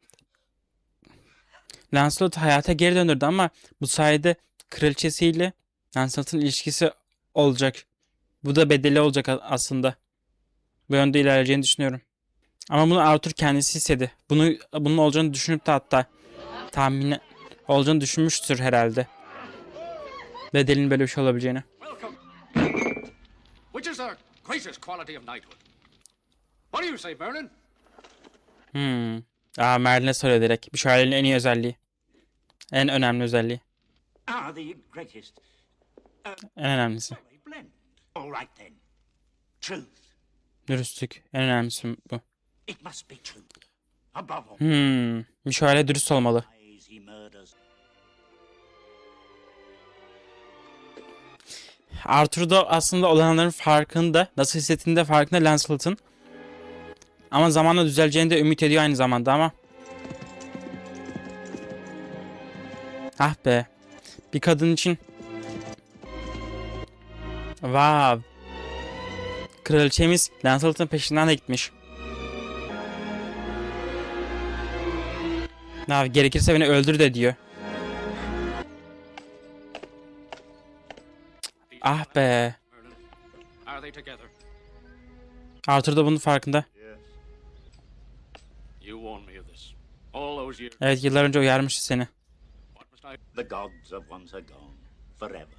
Speaker 1: Lancelot hayata geri döndürdü ama bu sayede kraliçesiyle Lancelot'un ilişkisi olacak. Bu da bedeli olacak aslında. Bu yönde ilerleyeceğini düşünüyorum. Ama bunu Arthur kendisi istedi. Bunun olacağını düşünüp de hatta tahmin olacağını düşünmüştür herhalde. Bedelinin böyle bir şey olabileceğini.
Speaker 8: Welcome. Which is the greatest quality of knighthood? What do you say, Merlin?
Speaker 1: Merlin'e soruyor direkt. Bir şövalyenin en iyi özelliği. En önemli özelliği.
Speaker 7: The greatest.
Speaker 1: En önemlisi.
Speaker 7: Blend. All right then. Truth.
Speaker 1: Dürüstlük. En önemlisi bu.
Speaker 7: It must be truth. Above all.
Speaker 1: Bir şövalye dürüst olmalı.
Speaker 7: Lies he murders.
Speaker 1: Arthur da aslında olanların farkında. Nasıl hissettiğini de farkında Lancelot'un. Ama zamanla düzeleceğini de ümit ediyor aynı zamanda ama. Ah be. Bir kadın için. Wow. Kraliçemiz Lancelot'un peşinden de gitmiş. Gerekirse beni öldür de diyor. Ah be.
Speaker 8: Merlin, are they together?
Speaker 1: Arthur da bunun farkında.
Speaker 8: You warned me of this. All those years.
Speaker 1: Evet, yıllar önce uyarmıştı seni.
Speaker 8: What must I?
Speaker 7: The gods of once are gone. Forever.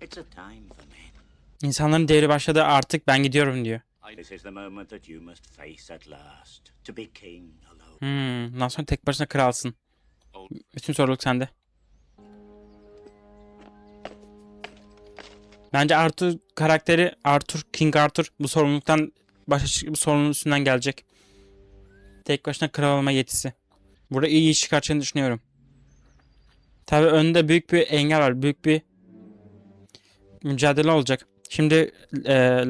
Speaker 7: It's a time for men.
Speaker 1: İnsanların devri başladı, artık ben gidiyorum diyor.
Speaker 7: This is the moment that you must face at last. To be king alone.
Speaker 1: Bundan sonra tek başına kralsın. Bütün sorumluluk sende. Bence Arthur karakteri, King Arthur bu sorumluluktan bu sorumluluğun üstünden gelecek. Tek başına kral olma yetisi. Burada iyi iş çıkartacağını düşünüyorum. Tabii önünde büyük bir engel var. Büyük bir mücadele olacak. Şimdi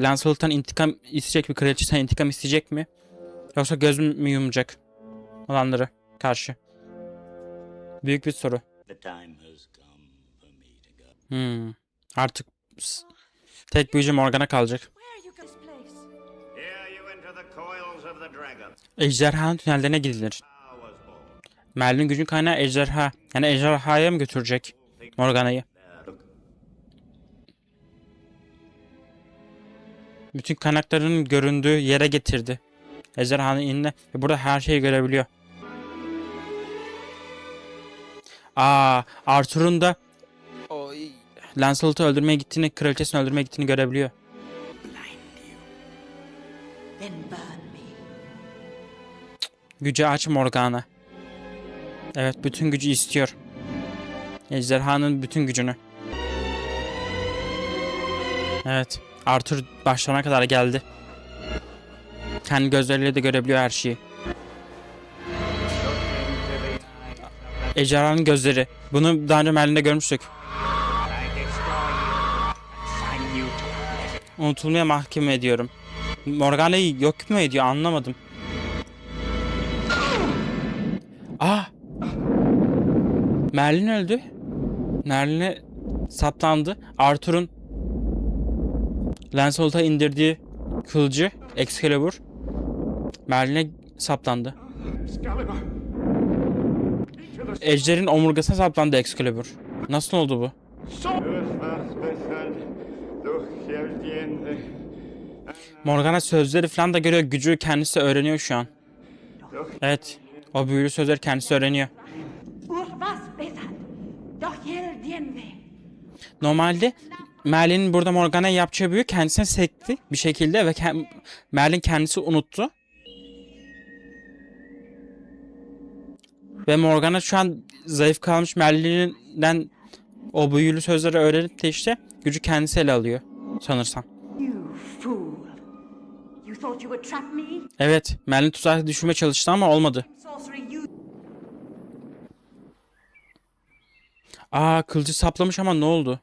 Speaker 1: Lancelot'tan intikam isteyecek bir kraliçeden intikam isteyecek mi? Yoksa göz mü yumacak olanlara karşı? Büyük bir soru.
Speaker 7: The time has come for me to go.
Speaker 1: Artık tek büyücü Morgana kalacak.
Speaker 4: Where are you going to this place?
Speaker 7: Here you enter the coils of the dragon.
Speaker 1: Ejderhanın tünellerine gidilir.
Speaker 7: I was born.
Speaker 1: Merlin gücün kaynağı ejderha. Yani ejderhaya mı götürecek Morgana'yı?
Speaker 7: Look,
Speaker 1: Bütün kaynakların göründüğü yere getirdi. Ejderhanın inine ve burada her şeyi görebiliyor. Arthur'un da Lancelot'u öldürmeye gittiğini, kraliçesini öldürmeye gittiğini görebiliyor.
Speaker 9: Then burn me.
Speaker 1: Gücü aç Morgana. Evet, bütün gücü istiyor. Ejderhanın bütün gücünü. Evet, Arthur başlarına kadar geldi. Kendi gözleriyle de görebiliyor her şeyi. Ejderhanın gözleri. Bunu daha önce Merlin'de görmüştük. Unutulmaya mahkum ediyorum. Morgana'yı yok mu ediyor, anlamadım. Merlin öldü. Merlin'e saplandı. Arthur'un Lancelot'a indirdiği kılıcı Excalibur Merlin'e saplandı. Ejder'in omurgasına saplandı Excalibur. Nasıl oldu bu? Morgana sözleri falan da görüyor. Gücü kendisi öğreniyor şu an. Evet. O büyülü sözleri kendisi öğreniyor. Normalde Merlin'in burada Morgana'ya yapacağı büyü kendisine sekti bir şekilde ve Merlin kendisi unuttu. Ve Morgana şu an zayıf kalmış Merlin'den o büyülü sözleri öğrenip de işte gücü kendisi ele alıyor sanırsam. Evet, Merlin tuzağa düşürmeye çalıştı ama olmadı. Aa, kılıcı saplamış ama ne oldu?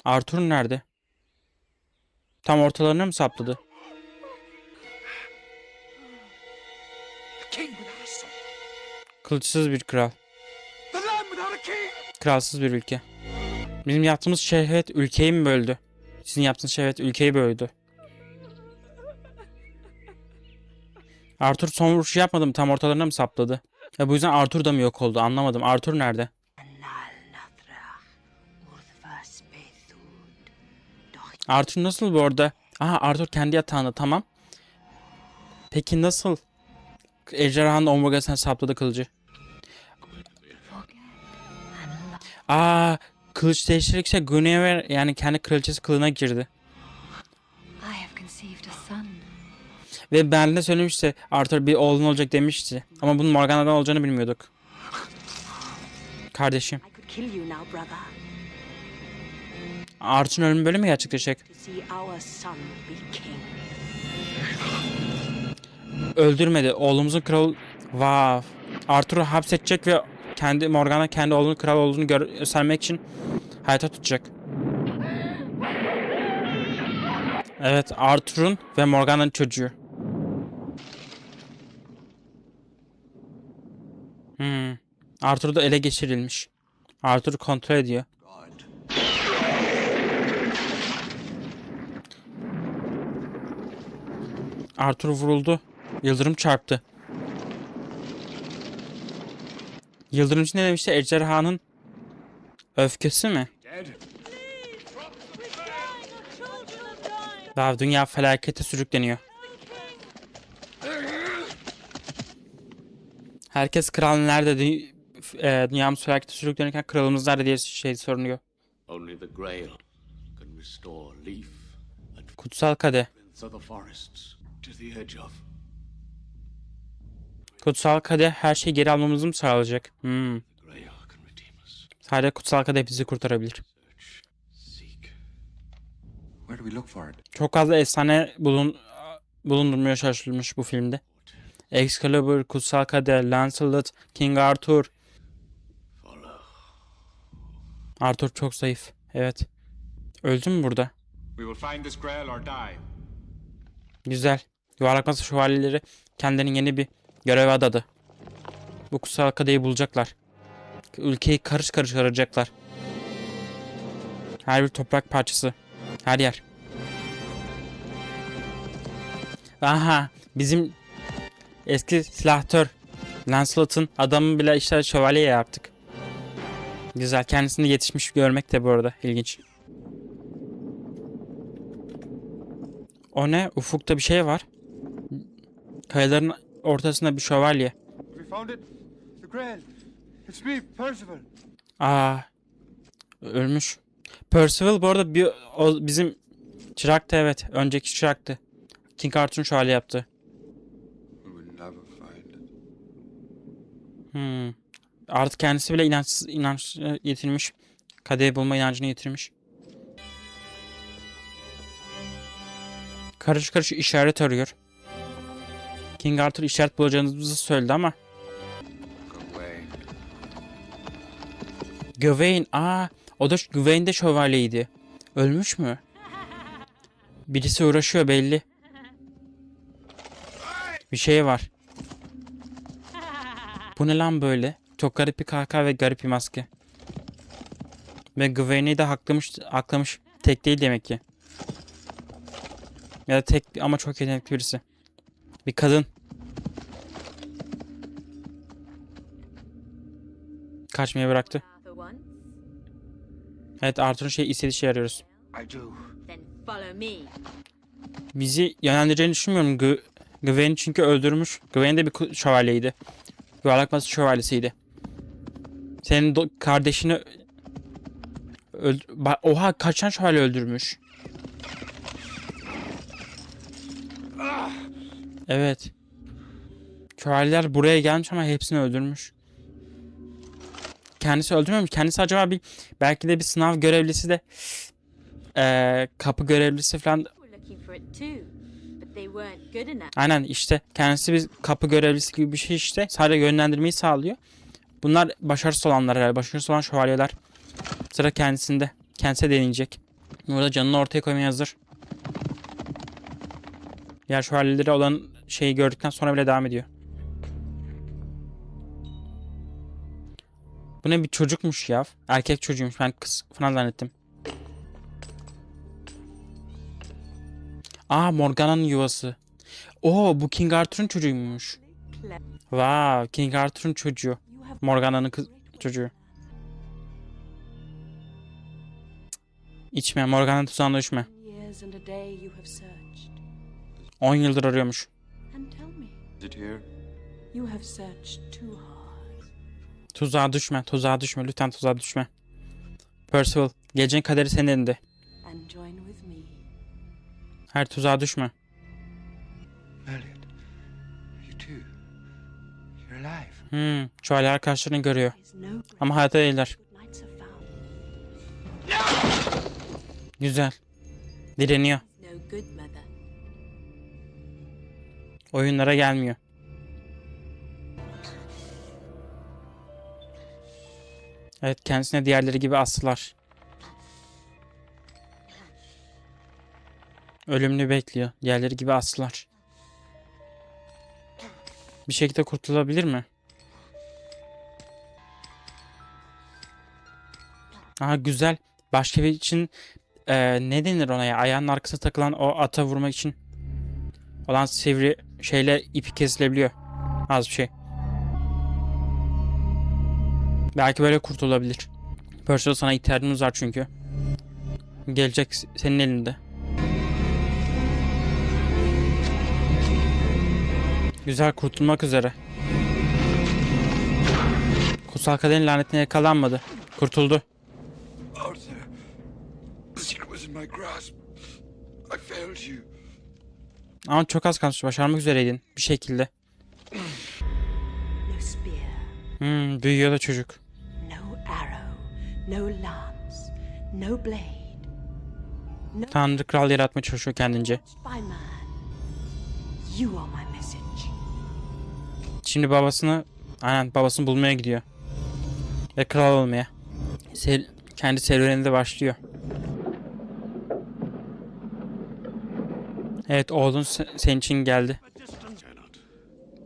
Speaker 1: Arthur nerede? Tam ortalarına mı sapladı? Kılıçsız bir kral. Kralsız bir ülke. Bizim yaptığımız şehvet ülkeyi mi böldü? Sizin yaptığınız şehvet ülkeyi böldü. Arthur son vuruşu yapmadı mı? Tam ortalarına mı sapladı? Ya bu yüzden Arthur da mı yok oldu? Anlamadım. Arthur nerede? Arthur nasıl bu orada? Aha, Arthur kendi yatağında, tamam. Peki nasıl ejderhanın omurgasına sapladı kılıcı? Aa, kılıç değiştirirse Guinevere yani kendi kraliçesi kılığına girdi. Ve Merlin de söylemişti Arthur bir oğlun olacak demişti. Ama bunun Morgana'dan olacağını bilmiyorduk. Kardeşim. Arthur'un ölümü böyle mi gerçekleşecek? Öldürmedi. Oğlumuzun kral... Vav. Arthur'u hapsedecek ve Morgana kendi oğlunun kral olduğunu göstermek için hayata tutacak. Evet, Arthur'un ve Morgana'nın çocuğu. Arthur da ele geçirilmiş. Arthur kontrol ediyor. Arthur vuruldu. Yıldırım çarptı. Yıldırım için ne demişti? Ejderhanın öfkesi mi? Daha dünya felakete sürükleniyor. Herkes kral nerede? Dünyamız felakete sürüklenirken kralımız nerede diye sorunuyor.
Speaker 5: Only the Grail can restore Leaf and
Speaker 1: Kutsal kadeh.
Speaker 5: the forests to the edge of.
Speaker 1: Kutsal kadeh her şeyi geri almamızı mı sağlayacak?
Speaker 5: Grail can redeem us.
Speaker 1: Sadece kutsal kadeh bizi kurtarabilir.
Speaker 5: Seek.
Speaker 10: Where do we look for it?
Speaker 1: Çok fazla efsane bulundurmaya çalışılmış bu filmde. Excalibur, Kutsal Kadeh, Lancelot, King Arthur. Arthur çok zayıf. Evet. Öldü mü burada?
Speaker 10: We will find this Grail or die.
Speaker 1: Güzel. Yuvarlak masa şövalyeleri kendilerine yeni bir görev adadı. Bu Kutsal Kadeh'i bulacaklar. Ülkeyi karış karış arayacaklar. Her bir toprak parçası. Her yer. Aha, bizim eski silahtör Lancelot'un adamı bile işte şövalye yaptık. Güzel. Kendisini yetişmiş görmek de bu arada ilginç. O ne? Ufukta bir şey var. Kayaların ortasında bir şövalye.
Speaker 10: We found it. The Grail. It's me, Percival.
Speaker 1: Aa, ölmüş. Percival bu arada bizim çıraktı, evet. Önceki çıraktı. King Arthur'un şövalye yaptı.
Speaker 10: We will never find it.
Speaker 1: Artık kendisi bile inanç yitirmiş. Kadehi bulma inancını yitirmiş. Karış karış işaret arıyor. King Arthur işaret bulacağınızı söyledi ama. Gawain. O da Gawain de şövalyeydi. Ölmüş mü? Birisi uğraşıyor belli. Bir şey var. Bu ne lan böyle? Çok garip bir kahkaha ve garip bir maske. Ve Gawain'i de haklamış. Tek değil demek ki. Ya da tek ama çok yetenekli birisi. Bir kadın. Kaçmayı bıraktı. Evet, Arthur'un istediği şey arıyoruz.
Speaker 10: I do.
Speaker 1: Bizi yönlendireceğini düşünmüyorum Gwen'i çünkü öldürmüş. Gwen de bir şövalyeydi. Yuvarlak masa şövalyesiydi. Senin kardeşini oha, kaç tane şövalye öldürmüş. Evet. Şövalyeler buraya gelmiş ama hepsini öldürmüş. Kendisi öldürmemiş. Kendisi acaba belki de bir sınav görevlisi de kapı görevlisi falan. Aynen işte kendisi bir kapı görevlisi gibi bir şey işte. Sadece yönlendirmeyi sağlıyor. Bunlar başarısız olanlar herhalde. Başarısız olan şövalyeler. Sıra kendisinde. Kendisi deneyecek. Burada canını ortaya koymaya hazır. Diğer şövalyeleri olan şeyi gördükten sonra bile devam ediyor. Bu ne, bir çocukmuş ya. Erkek çocuğuymuş. Ben kız falan zannettim. Aa, Morgana'nın yuvası. Oo, bu King Arthur'un çocuğuymuş. Wow, King Arthur'un çocuğu. Morgana'nın çocuğu. İçme, Morgana'nın tuzağına düşme. 10 yıldır arıyormuş. Tuzağa düşme, tuzağa düşme. Lütfen tuzağa düşme. Percival, geleceğin kaderi senin elinde. Her tuzağa düşme. Şövalye arkadaşlarını görüyor. Ama hayatta değiller. Güzel. Direniyor. Oyunlara gelmiyor. Evet, kendisine diğerleri gibi astılar. Ölümünü bekliyor. Diğerleri gibi astılar. Bir şekilde kurtulabilir mi? Aha, güzel. Başka bir için ne denir ona ya? Ayağının arkasına takılan o ata vurmak için olan sivri şeyle ipi kesilebiliyor. Az bir şey. Belki böyle kurtulabilir. Percival, sana ihtiyacımız var çünkü. Gelecek senin elinde. Güzel, kurtulmak üzere. Kutsal kaderin lanetine yakalanmadı. Kurtuldu.
Speaker 10: Arthur, the secret was in my grasp. I failed you.
Speaker 1: Ama çok az kalmış. Başarmak üzereydin. Bir şekilde.
Speaker 9: No spear,
Speaker 1: Büyüyor da çocuk.
Speaker 9: no arrow, no lance, no blade. No
Speaker 1: Tanrı kral yaratmaya çalışıyor kendince.
Speaker 9: by man. You are my message.
Speaker 1: Şimdi babasını bulmaya gidiyor. Ve kral olmaya. Kendi serüveninde başlıyor. Evet, oğlun senin için geldi.
Speaker 5: Cannot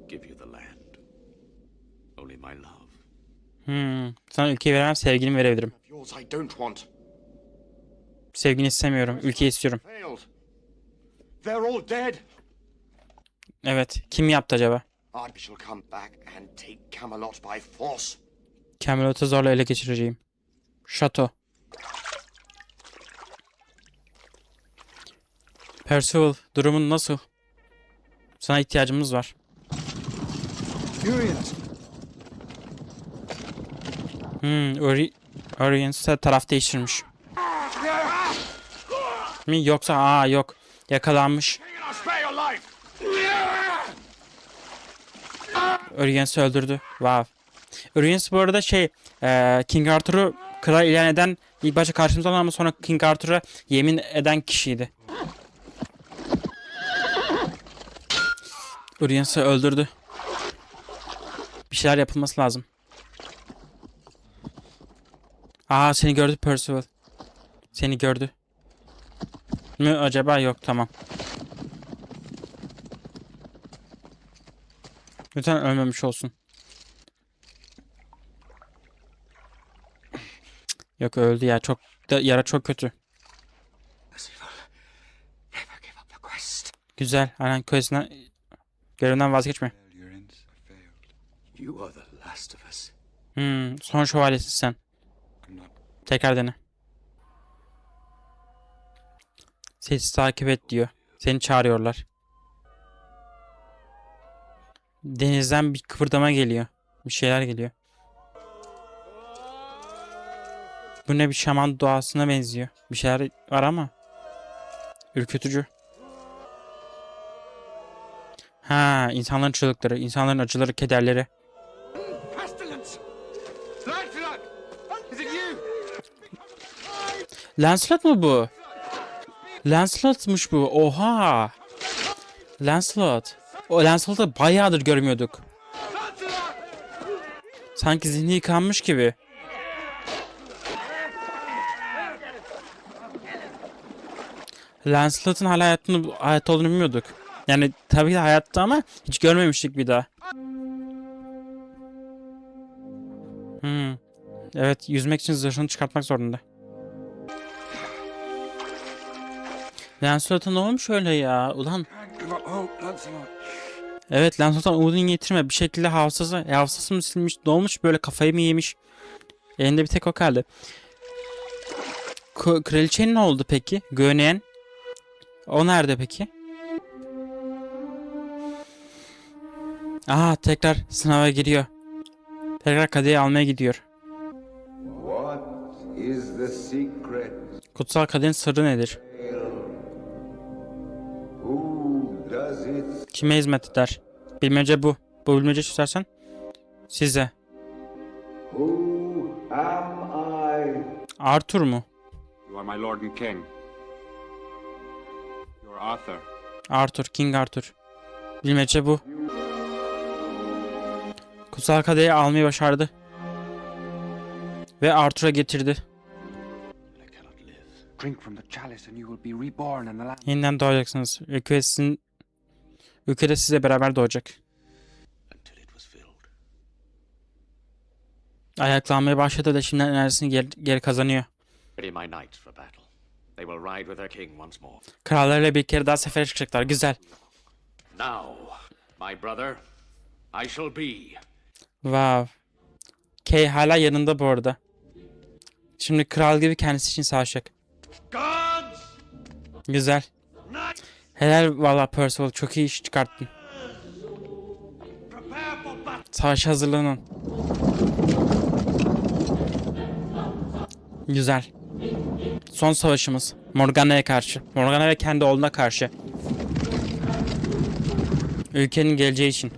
Speaker 5: give you the land. Only my love.
Speaker 1: Sana ülkeyi veremem, sevgilimi verebilirim.
Speaker 2: Yours I don't want.
Speaker 1: Sevgini istemiyorum, ülkeyi istiyorum.
Speaker 2: Failed. They're all dead.
Speaker 1: Evet, kim yaptı acaba?
Speaker 2: I shall come back and take Camelot by force.
Speaker 1: Camelot'u zorla ele geçireceğim. Şato. Percival, durumun nasıl? Sana ihtiyacımız var. Orion taraf değiştirmiş. Mi yoksa yok. Yakalanmış.
Speaker 2: I'll spare your life.
Speaker 1: Orions'u öldürdü. Wow. Orions bu arada King Arthur'u kral ilan eden, ilk başta karşımıza olan ama sonra King Arthur'a yemin eden kişiydi. Orions'u öldürdü. Bir şeyler yapılması lazım. Seni gördü Percival. Seni gördü. Mü acaba? Yok, tamam. Lütfen ölmemiş olsun. Yok, öldü ya. Yara çok kötü. Güzel. Aynen, görevden vazgeçme.
Speaker 2: You are the last of us.
Speaker 1: Son şövalyesi sen. Tekrar dene. Sessiz takip et diyor. Seni çağırıyorlar. Denizden bir kıpırdama geliyor. Bir şeyler geliyor. Bu ne, bir şaman doğasına benziyor. Bir şeyler var ama. Ürkütücü. Ha, insanların çığlıkları, insanların acıları, kederleri.
Speaker 8: Pestilence! Lancelot! Is it you?
Speaker 1: Lancelot mu bu? Lancelot'muş bu. Oha. Lancelot. O Lancelot'u bayağıdır görmüyorduk. Sanki zihni yıkanmış gibi. Lancelot'un hala hayatta olduğunu bilmiyorduk. Yani tabii ki hayatta ama hiç görmemiştik bir daha. Evet, yüzmek için zırhını çıkartmak zorunda. Lancelot'a ne olmuş öyle ya? Ulan.
Speaker 10: Give up hope, Lancelot.
Speaker 1: Evet, Lancelot'a umudunu getirme. Bir şekilde hafızası mı silmiş? Ne olmuş böyle, kafayı mı yemiş? Elinde bir tek o kaldı. Kraliçenin ne oldu peki? Gönyen. O nerede peki? Aha, tekrar sınava giriyor. Tekrar kadeyi almaya gidiyor.
Speaker 11: What is the secret?
Speaker 1: Kutsal kadehin sırrı nedir?
Speaker 11: Who does it?
Speaker 1: Kime hizmet eder? Bilmece bu. Bu bilmece çözersen size.
Speaker 11: Who am I?
Speaker 1: Arthur mu?
Speaker 12: You are my lord and king. You are Arthur.
Speaker 1: Arthur, King Arthur. Bilmece bu. Kutsal kadehi almayı başardı. Ve Arthur'a getirdi.
Speaker 12: Drink from the chalice and you will be reborn in the land.
Speaker 1: Yeniden doğacaksınız. Ülkede size beraber doğacak. Ayaklanmaya başladı da şimdi enerjisini geri kazanıyor.
Speaker 5: Ready my knights for battle. They will ride with their king once more.
Speaker 1: Krallarıyla bir kere daha sefere çıkacaklar. Güzel.
Speaker 5: Now, my brother, I shall be.
Speaker 1: Wow. Kay hala yanında bu arada. Şimdi kral gibi kendisi için savaşacak. Güzel. Helal valla Percival, çok iyi iş çıkarttın. Savaşa hazırlanın. Güzel. Son savaşımız. Morgana'ya karşı. Morgana ve kendi oğluna karşı. Ülkenin geleceği için.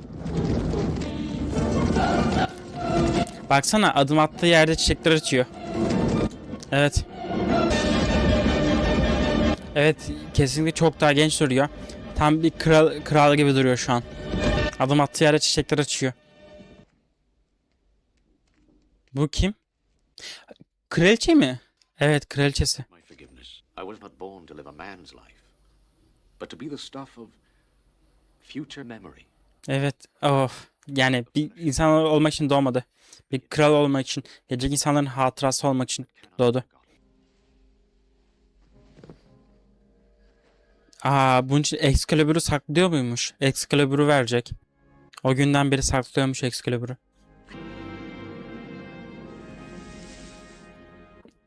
Speaker 1: Baksana, adım attığı yerde çiçekler açıyor. Evet. Evet, kesinlikle çok daha genç duruyor. Tam bir kral gibi duruyor şu an. Adım attığı yerde çiçekler açıyor. Bu kim? Kraliçe mi? Evet, kraliçesi.
Speaker 5: My forgiveness. I was not born to live a man's life, but to be the stuff of future memory.
Speaker 1: Evet, of. Yani bir insan olmak için doğmadı. Bir kral olmak için, gelecek insanların hatırası olmak için doğdu. Bunun için Excalibur'u saklıyor muymuş? Excalibur'u verecek. O günden beri saklıyormuş Excalibur'u.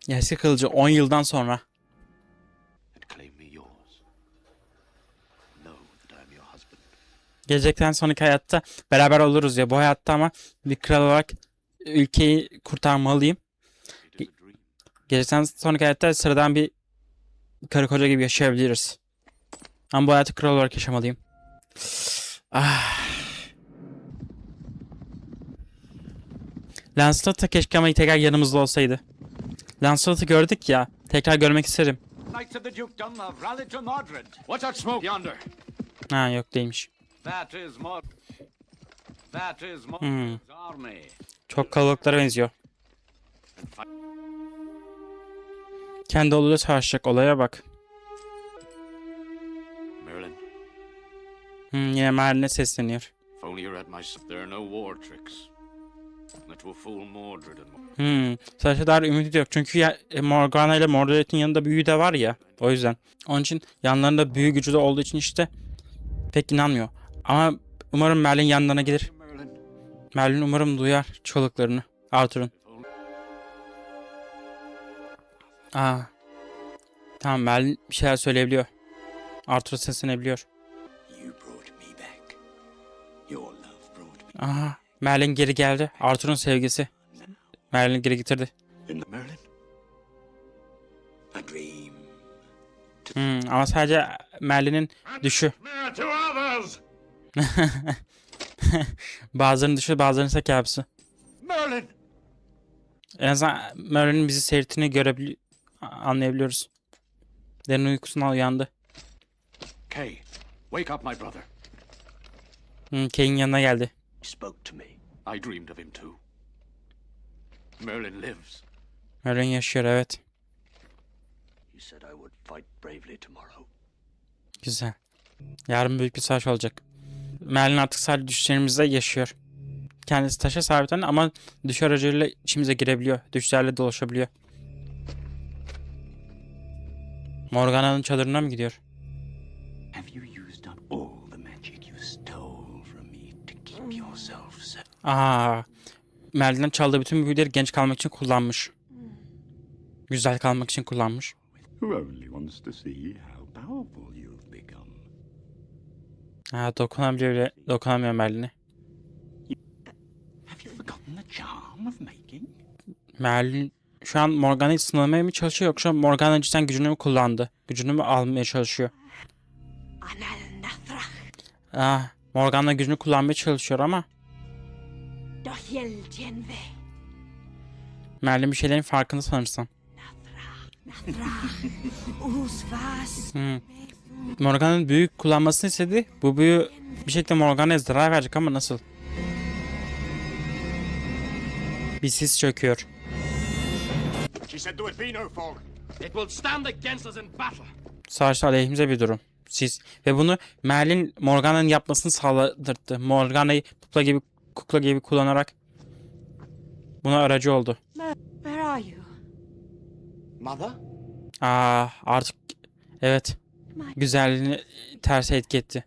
Speaker 1: Eski kılıcı 10 yıldan sonra. Gelecekten sonraki hayatta beraber oluruz ya. Bu hayatta ama bir kral olarak ülkeyi kurtarmalıyım. Gelecekten sonraki hayatta sıradan bir karı koca gibi yaşayabiliriz. Ama bu hayatı kral olarak yaşamalıyım. Lancelot da keşke ama tekrar yanımızda olsaydı. Lancelot'u gördük ya. Tekrar görmek isterim.
Speaker 8: Knights of the Dukedom have rallied to Mordred. What's that smoke yonder?
Speaker 1: Ha, yok değilmiş.
Speaker 8: That is Mordred's army.
Speaker 1: Çok kalabalıklara benziyor. Kendi oğluyla savaşacak, olaya bak.
Speaker 5: Merlin,
Speaker 1: Yine Merlin'e sesleniyor.
Speaker 5: if only you're at my side. There are no war tricks that will fool Mordred and
Speaker 1: Savaşa dair ümit yok. Çünkü Morgana ile Mordred'in yanında büyü de var ya. O yüzden. Onun için yanlarında büyü gücü de olduğu için işte pek inanmıyor. Ama umarım Merlin yanlarına gelir. Merlin umarım duyar çığlıklarını Arthur'un. Tamam, Merlin bir şeyler söyleyebiliyor. Arthur seslenebiliyor.
Speaker 3: You brought me back. Your love
Speaker 1: Aha, Merlin geri geldi. Arthur'un sevgisi. Merlin'i geri getirdi.
Speaker 3: Merlin? A dream.
Speaker 1: Ama sadece Merlin'in düşü.
Speaker 2: Smear to others!
Speaker 1: Bazılarının düşü, bazılarının ise kabusu.
Speaker 2: Merlin!
Speaker 1: En azından Merlin'in bizi seyrettiğini anlayabiliyoruz. Derin uykusundan uyandı.
Speaker 5: Kay, wake up my brother.
Speaker 1: Kay'in yanına geldi.
Speaker 3: He spoke to me.
Speaker 5: I dreamed of him too. Merlin lives.
Speaker 1: Merlin yaşıyor, evet.
Speaker 3: He said I would fight bravely tomorrow.
Speaker 1: Güzel. Yarın büyük bir savaş olacak. Merlin artık sadece düşlerimizde yaşıyor. Kendisi taşa sabitlen ama düş aracıyla içimize girebiliyor. Düşlerle dolaşabiliyor. Morgana'nın çadırına mı gidiyor?
Speaker 3: Have you used up all the magic you stole from me to keep yourself safe?
Speaker 1: Merlin'den çaldığı bütün büyüleri genç kalmak için kullanmış. Güzel kalmak için kullanmış.
Speaker 11: Who only wants to see how powerful you've become.
Speaker 1: Dokunamıyor Merlin'e.
Speaker 3: Have you forgotten the charm of making?
Speaker 1: Merlin şu an Morgana'yı sınamaya mı çalışıyor yoksa Morgana cidden gücünü mü kullandı? Gücünü mü almaya çalışıyor? Morgana gücünü kullanmaya çalışıyor ama Merlin bir şeylerin farkında sanırsam. Morgana'nın büyü kullanmasını istedi. Bu büyü bir şekilde Morgana'ya zarar verecek ama nasıl? Bir sis çöküyor.
Speaker 2: She said there would be no fog. It will stand against us in battle.
Speaker 1: Savaşta aleyhimize bir durum. Sis. Ve bunu Merlin Morgana'nın yapmasını sağladırdı. Morgana'yı kukla gibi kullanarak buna aracı oldu.
Speaker 9: Where are you?
Speaker 3: Mother?
Speaker 1: Artık evet. Güzelliğini terse etki etti.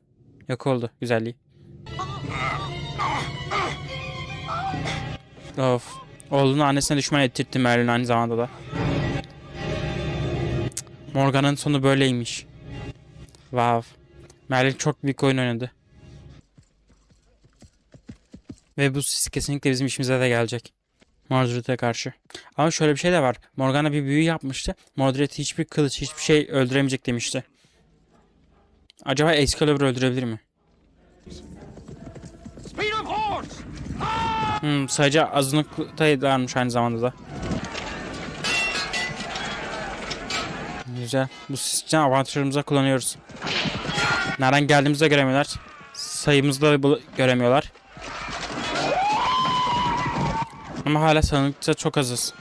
Speaker 1: Yok oldu güzelliği. Of. Oğlunu annesine düşman ettirtti Merlin aynı zamanda da. Morgana'nın sonu böyleymiş. Wow. Merlin çok büyük oyun oynadı. Ve bu sis kesinlikle bizim işimize de gelecek. Mordred'e karşı. Ama şöyle bir şey de var. Morgana bir büyü yapmıştı. Mordred hiçbir kılıç, hiçbir şey öldüremeyecek demişti. Acaba Excalibur öldürebilir mi?
Speaker 2: Speed of horse!
Speaker 1: Sadece azınlıktaydılarmış aynı zamanda da. Güzel. Bu sistemi avantajımıza kullanıyoruz. Nereden geldiğimizi de göremiyorlar. Sayımızı da göremiyorlar. Ama hala sanırlıkça çok azız.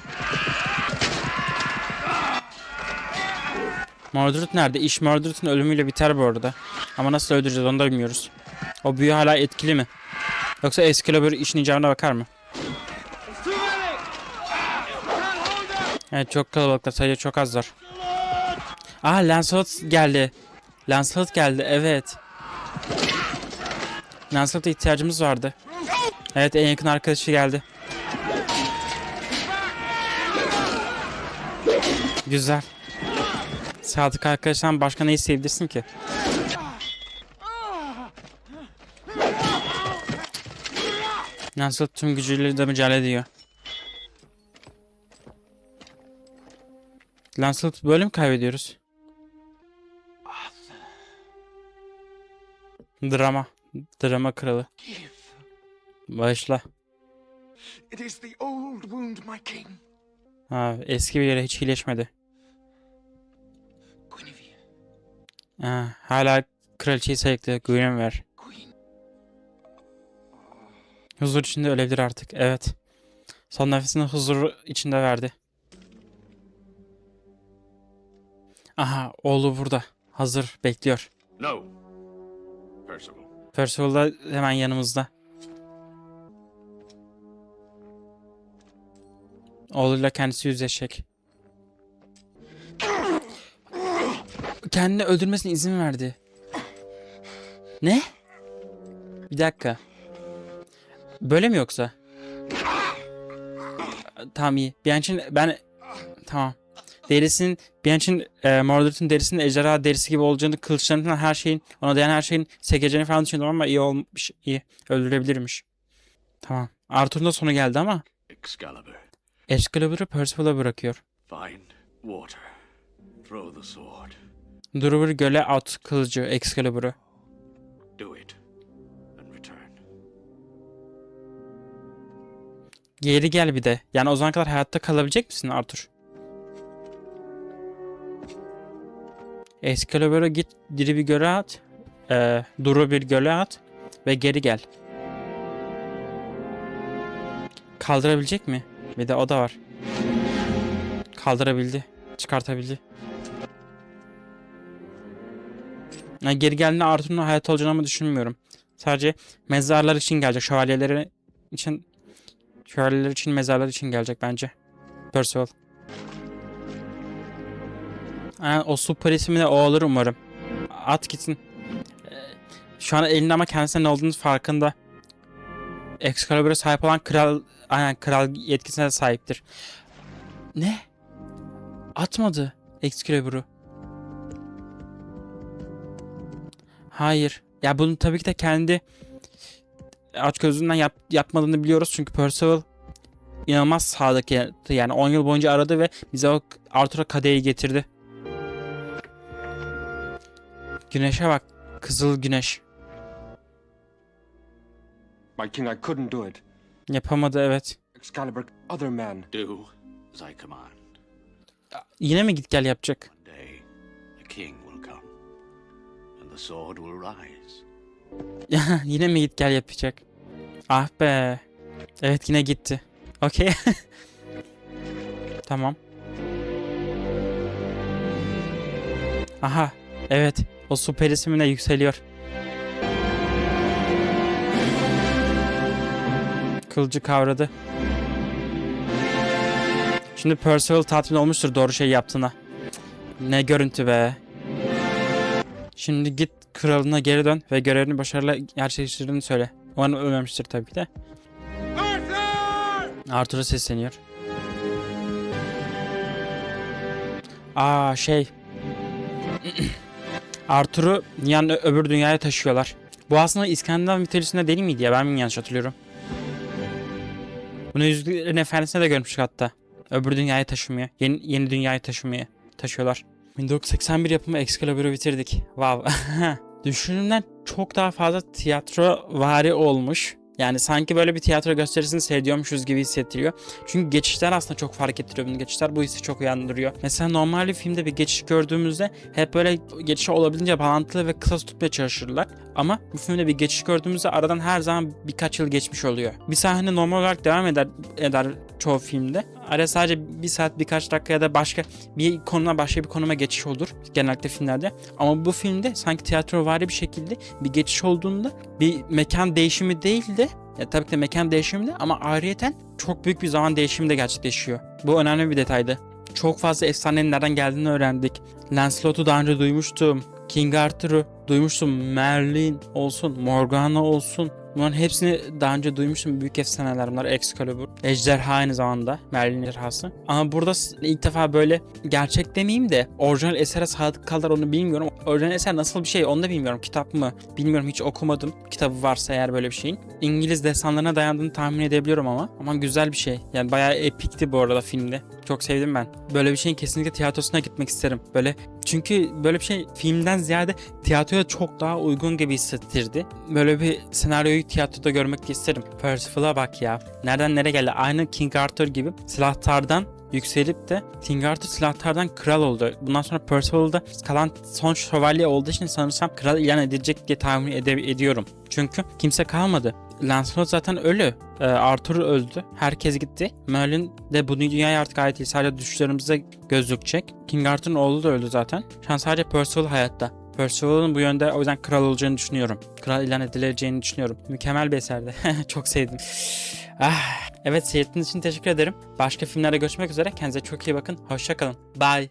Speaker 1: Mordred nerede? İş Mordred'in ölümüyle biter bu arada. Ama nasıl öldüreceğiz onu da bilmiyoruz. O büyü hala etkili mi? Yoksa Excalibur işin icabına bakar mı? Evet çok kalabalıklar. Sayıca çok azlar. Lancelot geldi. Lancelot geldi. Evet. Lancelot'a ihtiyacımız vardı. Evet en yakın arkadaşı geldi. Güzel. Sadık arkadaştan başka ne isteyebilirsin ki? Lancelot tüm gücüyle de mücadele ediyor. Lancelot böyle mi kaybediyoruz? Drama kralı. Bağışla.
Speaker 10: It is the old wound, my king.
Speaker 1: Eski bir yere hiç iyileşmedi. Hala kraliçeyi sayıklıyor. Guinevere. Huzur içinde ölebilir artık. Evet. Son nefesini huzur içinde verdi. Oğlu burada. Hazır. Bekliyor.
Speaker 5: No. Percival.
Speaker 1: Percival da hemen yanımızda. Oğluyla kendisi yüzleşecek. Kendini öldürmesine izin verdi. Ne? Bir dakika. Böyle mi yoksa? Tamam iyi. Tamam. Derisinin Mordred'in derisinin ejderha derisi gibi olacağını, kılıçlarından her şeyin, ona değen her şeyin sekeceğini falan düşündüm ama iyi olmuş. İyi. Öldürebilirmiş. Tamam. Arthur'un da sonu geldi ama
Speaker 5: Excalibur,
Speaker 1: Excalibur'u Percival'a bırakıyor.
Speaker 5: find water. Throw the sword.
Speaker 1: Durur göle at kılıcı Excalibur'u.
Speaker 5: Do it and return.
Speaker 1: Geri gel bir de. Yani o zaman kadar hayatta kalabilecek misin Arthur? Excalibur'u git diri bir göle at. Duru bir göle at. Ve geri gel. Kaldırabilecek mi? Bir de o da var. Kaldırabildi. Çıkartabildi. Yani geri geldiğinde Arthur'un hayatta olacağını ama düşünmüyorum. Sadece mezarlar için gelecek. Şövalyeler için mezarlar için gelecek bence. Percival. Yani o su polisi mi de o olur umarım. At gitsin. Şu an elinde ama kendisine ne olduğunu farkında. Excalibur'a sahip olan kral yetkisine de sahiptir. Ne? Atmadı Excalibur'u. Hayır. Ya bunu tabii ki de kendi açgözlüğünden yapmadığını biliyoruz. Çünkü Percival inanılmaz sadık, yani 10 yıl boyunca aradı ve bize o Arthur'a kadehi getirdi. Güneşe bak. Kızıl güneş.
Speaker 12: My king, I couldn't do it.
Speaker 1: Yapamadı, evet.
Speaker 12: Excalibur, other men.
Speaker 5: Do as I command.
Speaker 1: Yine mi git gel yapacak?
Speaker 5: One day, the king will come, and the sword will rise.
Speaker 1: Yine mi git gel yapacak? Ah be. Evet, yine gitti. Okey. Tamam. Aha. Evet. O süper ismine yükseliyor. Kılıcı kavradı. Şimdi Percival tatmin olmuştur doğru şey yaptığına. Ne görüntü be. Şimdi git kralına geri dön ve görevini başarıyla gerçekleştirdiğini söyle. Umarım ölmemiştir tabii de. Arthur'a sesleniyor. Arthur'u yani öbür dünyaya taşıyorlar. Bu aslında İskandinav mitolojisinde değil miydi ya? Ben mi yanlış hatırlıyorum? Bunu Yüzüklerin Efendisi'nde de görmüştük hatta. Öbür dünyaya taşımıyor. Yeni dünyaya taşıyorlar. 1981 yapımı Excalibur'u bitirdik. Wow. Düşündüğümden çok daha fazla tiyatrovari olmuş. Yani sanki böyle bir tiyatro gösterisini seyrediyormuşuz gibi hissettiriyor. Çünkü geçişler aslında çok fark ettiriyor. Bunu geçişler bu hissi çok uyandırıyor. Mesela normal bir filmde bir geçiş gördüğümüzde hep böyle geçişi olabildiğince bağlantılı ve kısa tutmaya çalışırlar. Ama bu filmde bir geçiş gördüğümüzde aradan her zaman birkaç yıl geçmiş oluyor. Bir sahne normal olarak devam eder çoğu filmde. Araya sadece bir saat birkaç dakika ya da başka bir konuma başka bir konuma geçiş olur genellikle filmlerde. Ama bu filmde sanki tiyatrovari bir şekilde bir geçiş olduğunda bir mekan değişimi değil de tabii ki de mekan değişimi de ama ayrıyeten çok büyük bir zaman değişimi de gerçekleşiyor. Bu önemli bir detaydı. Çok fazla efsanenin nereden geldiğini öğrendik. Lancelot'u daha önce duymuştum. King Arthur'u duymuştum. Merlin olsun, Morgana olsun. Bunların hepsini daha önce duymuştum. Büyük efsaneler bunlar. Excalibur. Ejderha aynı zamanda. Merlin ejderhası. Ama burada ilk defa böyle gerçek demeyeyim de orijinal esere sadık kaldılar onu bilmiyorum. Orijinal eser nasıl bir şey onu da bilmiyorum. Kitap mı? Bilmiyorum, hiç okumadım. Kitabı varsa eğer böyle bir şeyin. İngiliz destanlarına dayandığını tahmin edebiliyorum ama güzel bir şey. Yani bayağı epikti bu arada filmde. Çok sevdim ben. Böyle bir şeyin kesinlikle tiyatrosuna gitmek isterim. Çünkü böyle bir şey filmden ziyade tiyatroya çok daha uygun gibi hissettirdi. Böyle bir senaryoyu tiyatroda görmek de isterim. Percival'a bak ya. Nereden nereye geldi? Aynı King Arthur gibi silahtardan yükselip de King Arthur silahtardan kral oldu. Bundan sonra Percival'da kalan son şövalye olduğu için sanırsam kral ilan edilecek diye tahmin ediyorum. Çünkü kimse kalmadı. Lancelot zaten ölü. Arthur öldü. Herkes gitti. Merlin de bu dünyaya artık ait değil. Sadece düşlerimize göz dikecek. King Arthur'un oğlu da öldü zaten. Şu an sadece Percival hayatta. Percival'ın bu yönde o yüzden kral olacağını düşünüyorum. Kral ilan edileceğini düşünüyorum. Mükemmel bir eserdi. Çok sevdim. Evet, seyrettiğiniz için teşekkür ederim. Başka filmlerde görüşmek üzere. Kendinize çok iyi bakın. Hoşça kalın. Bye.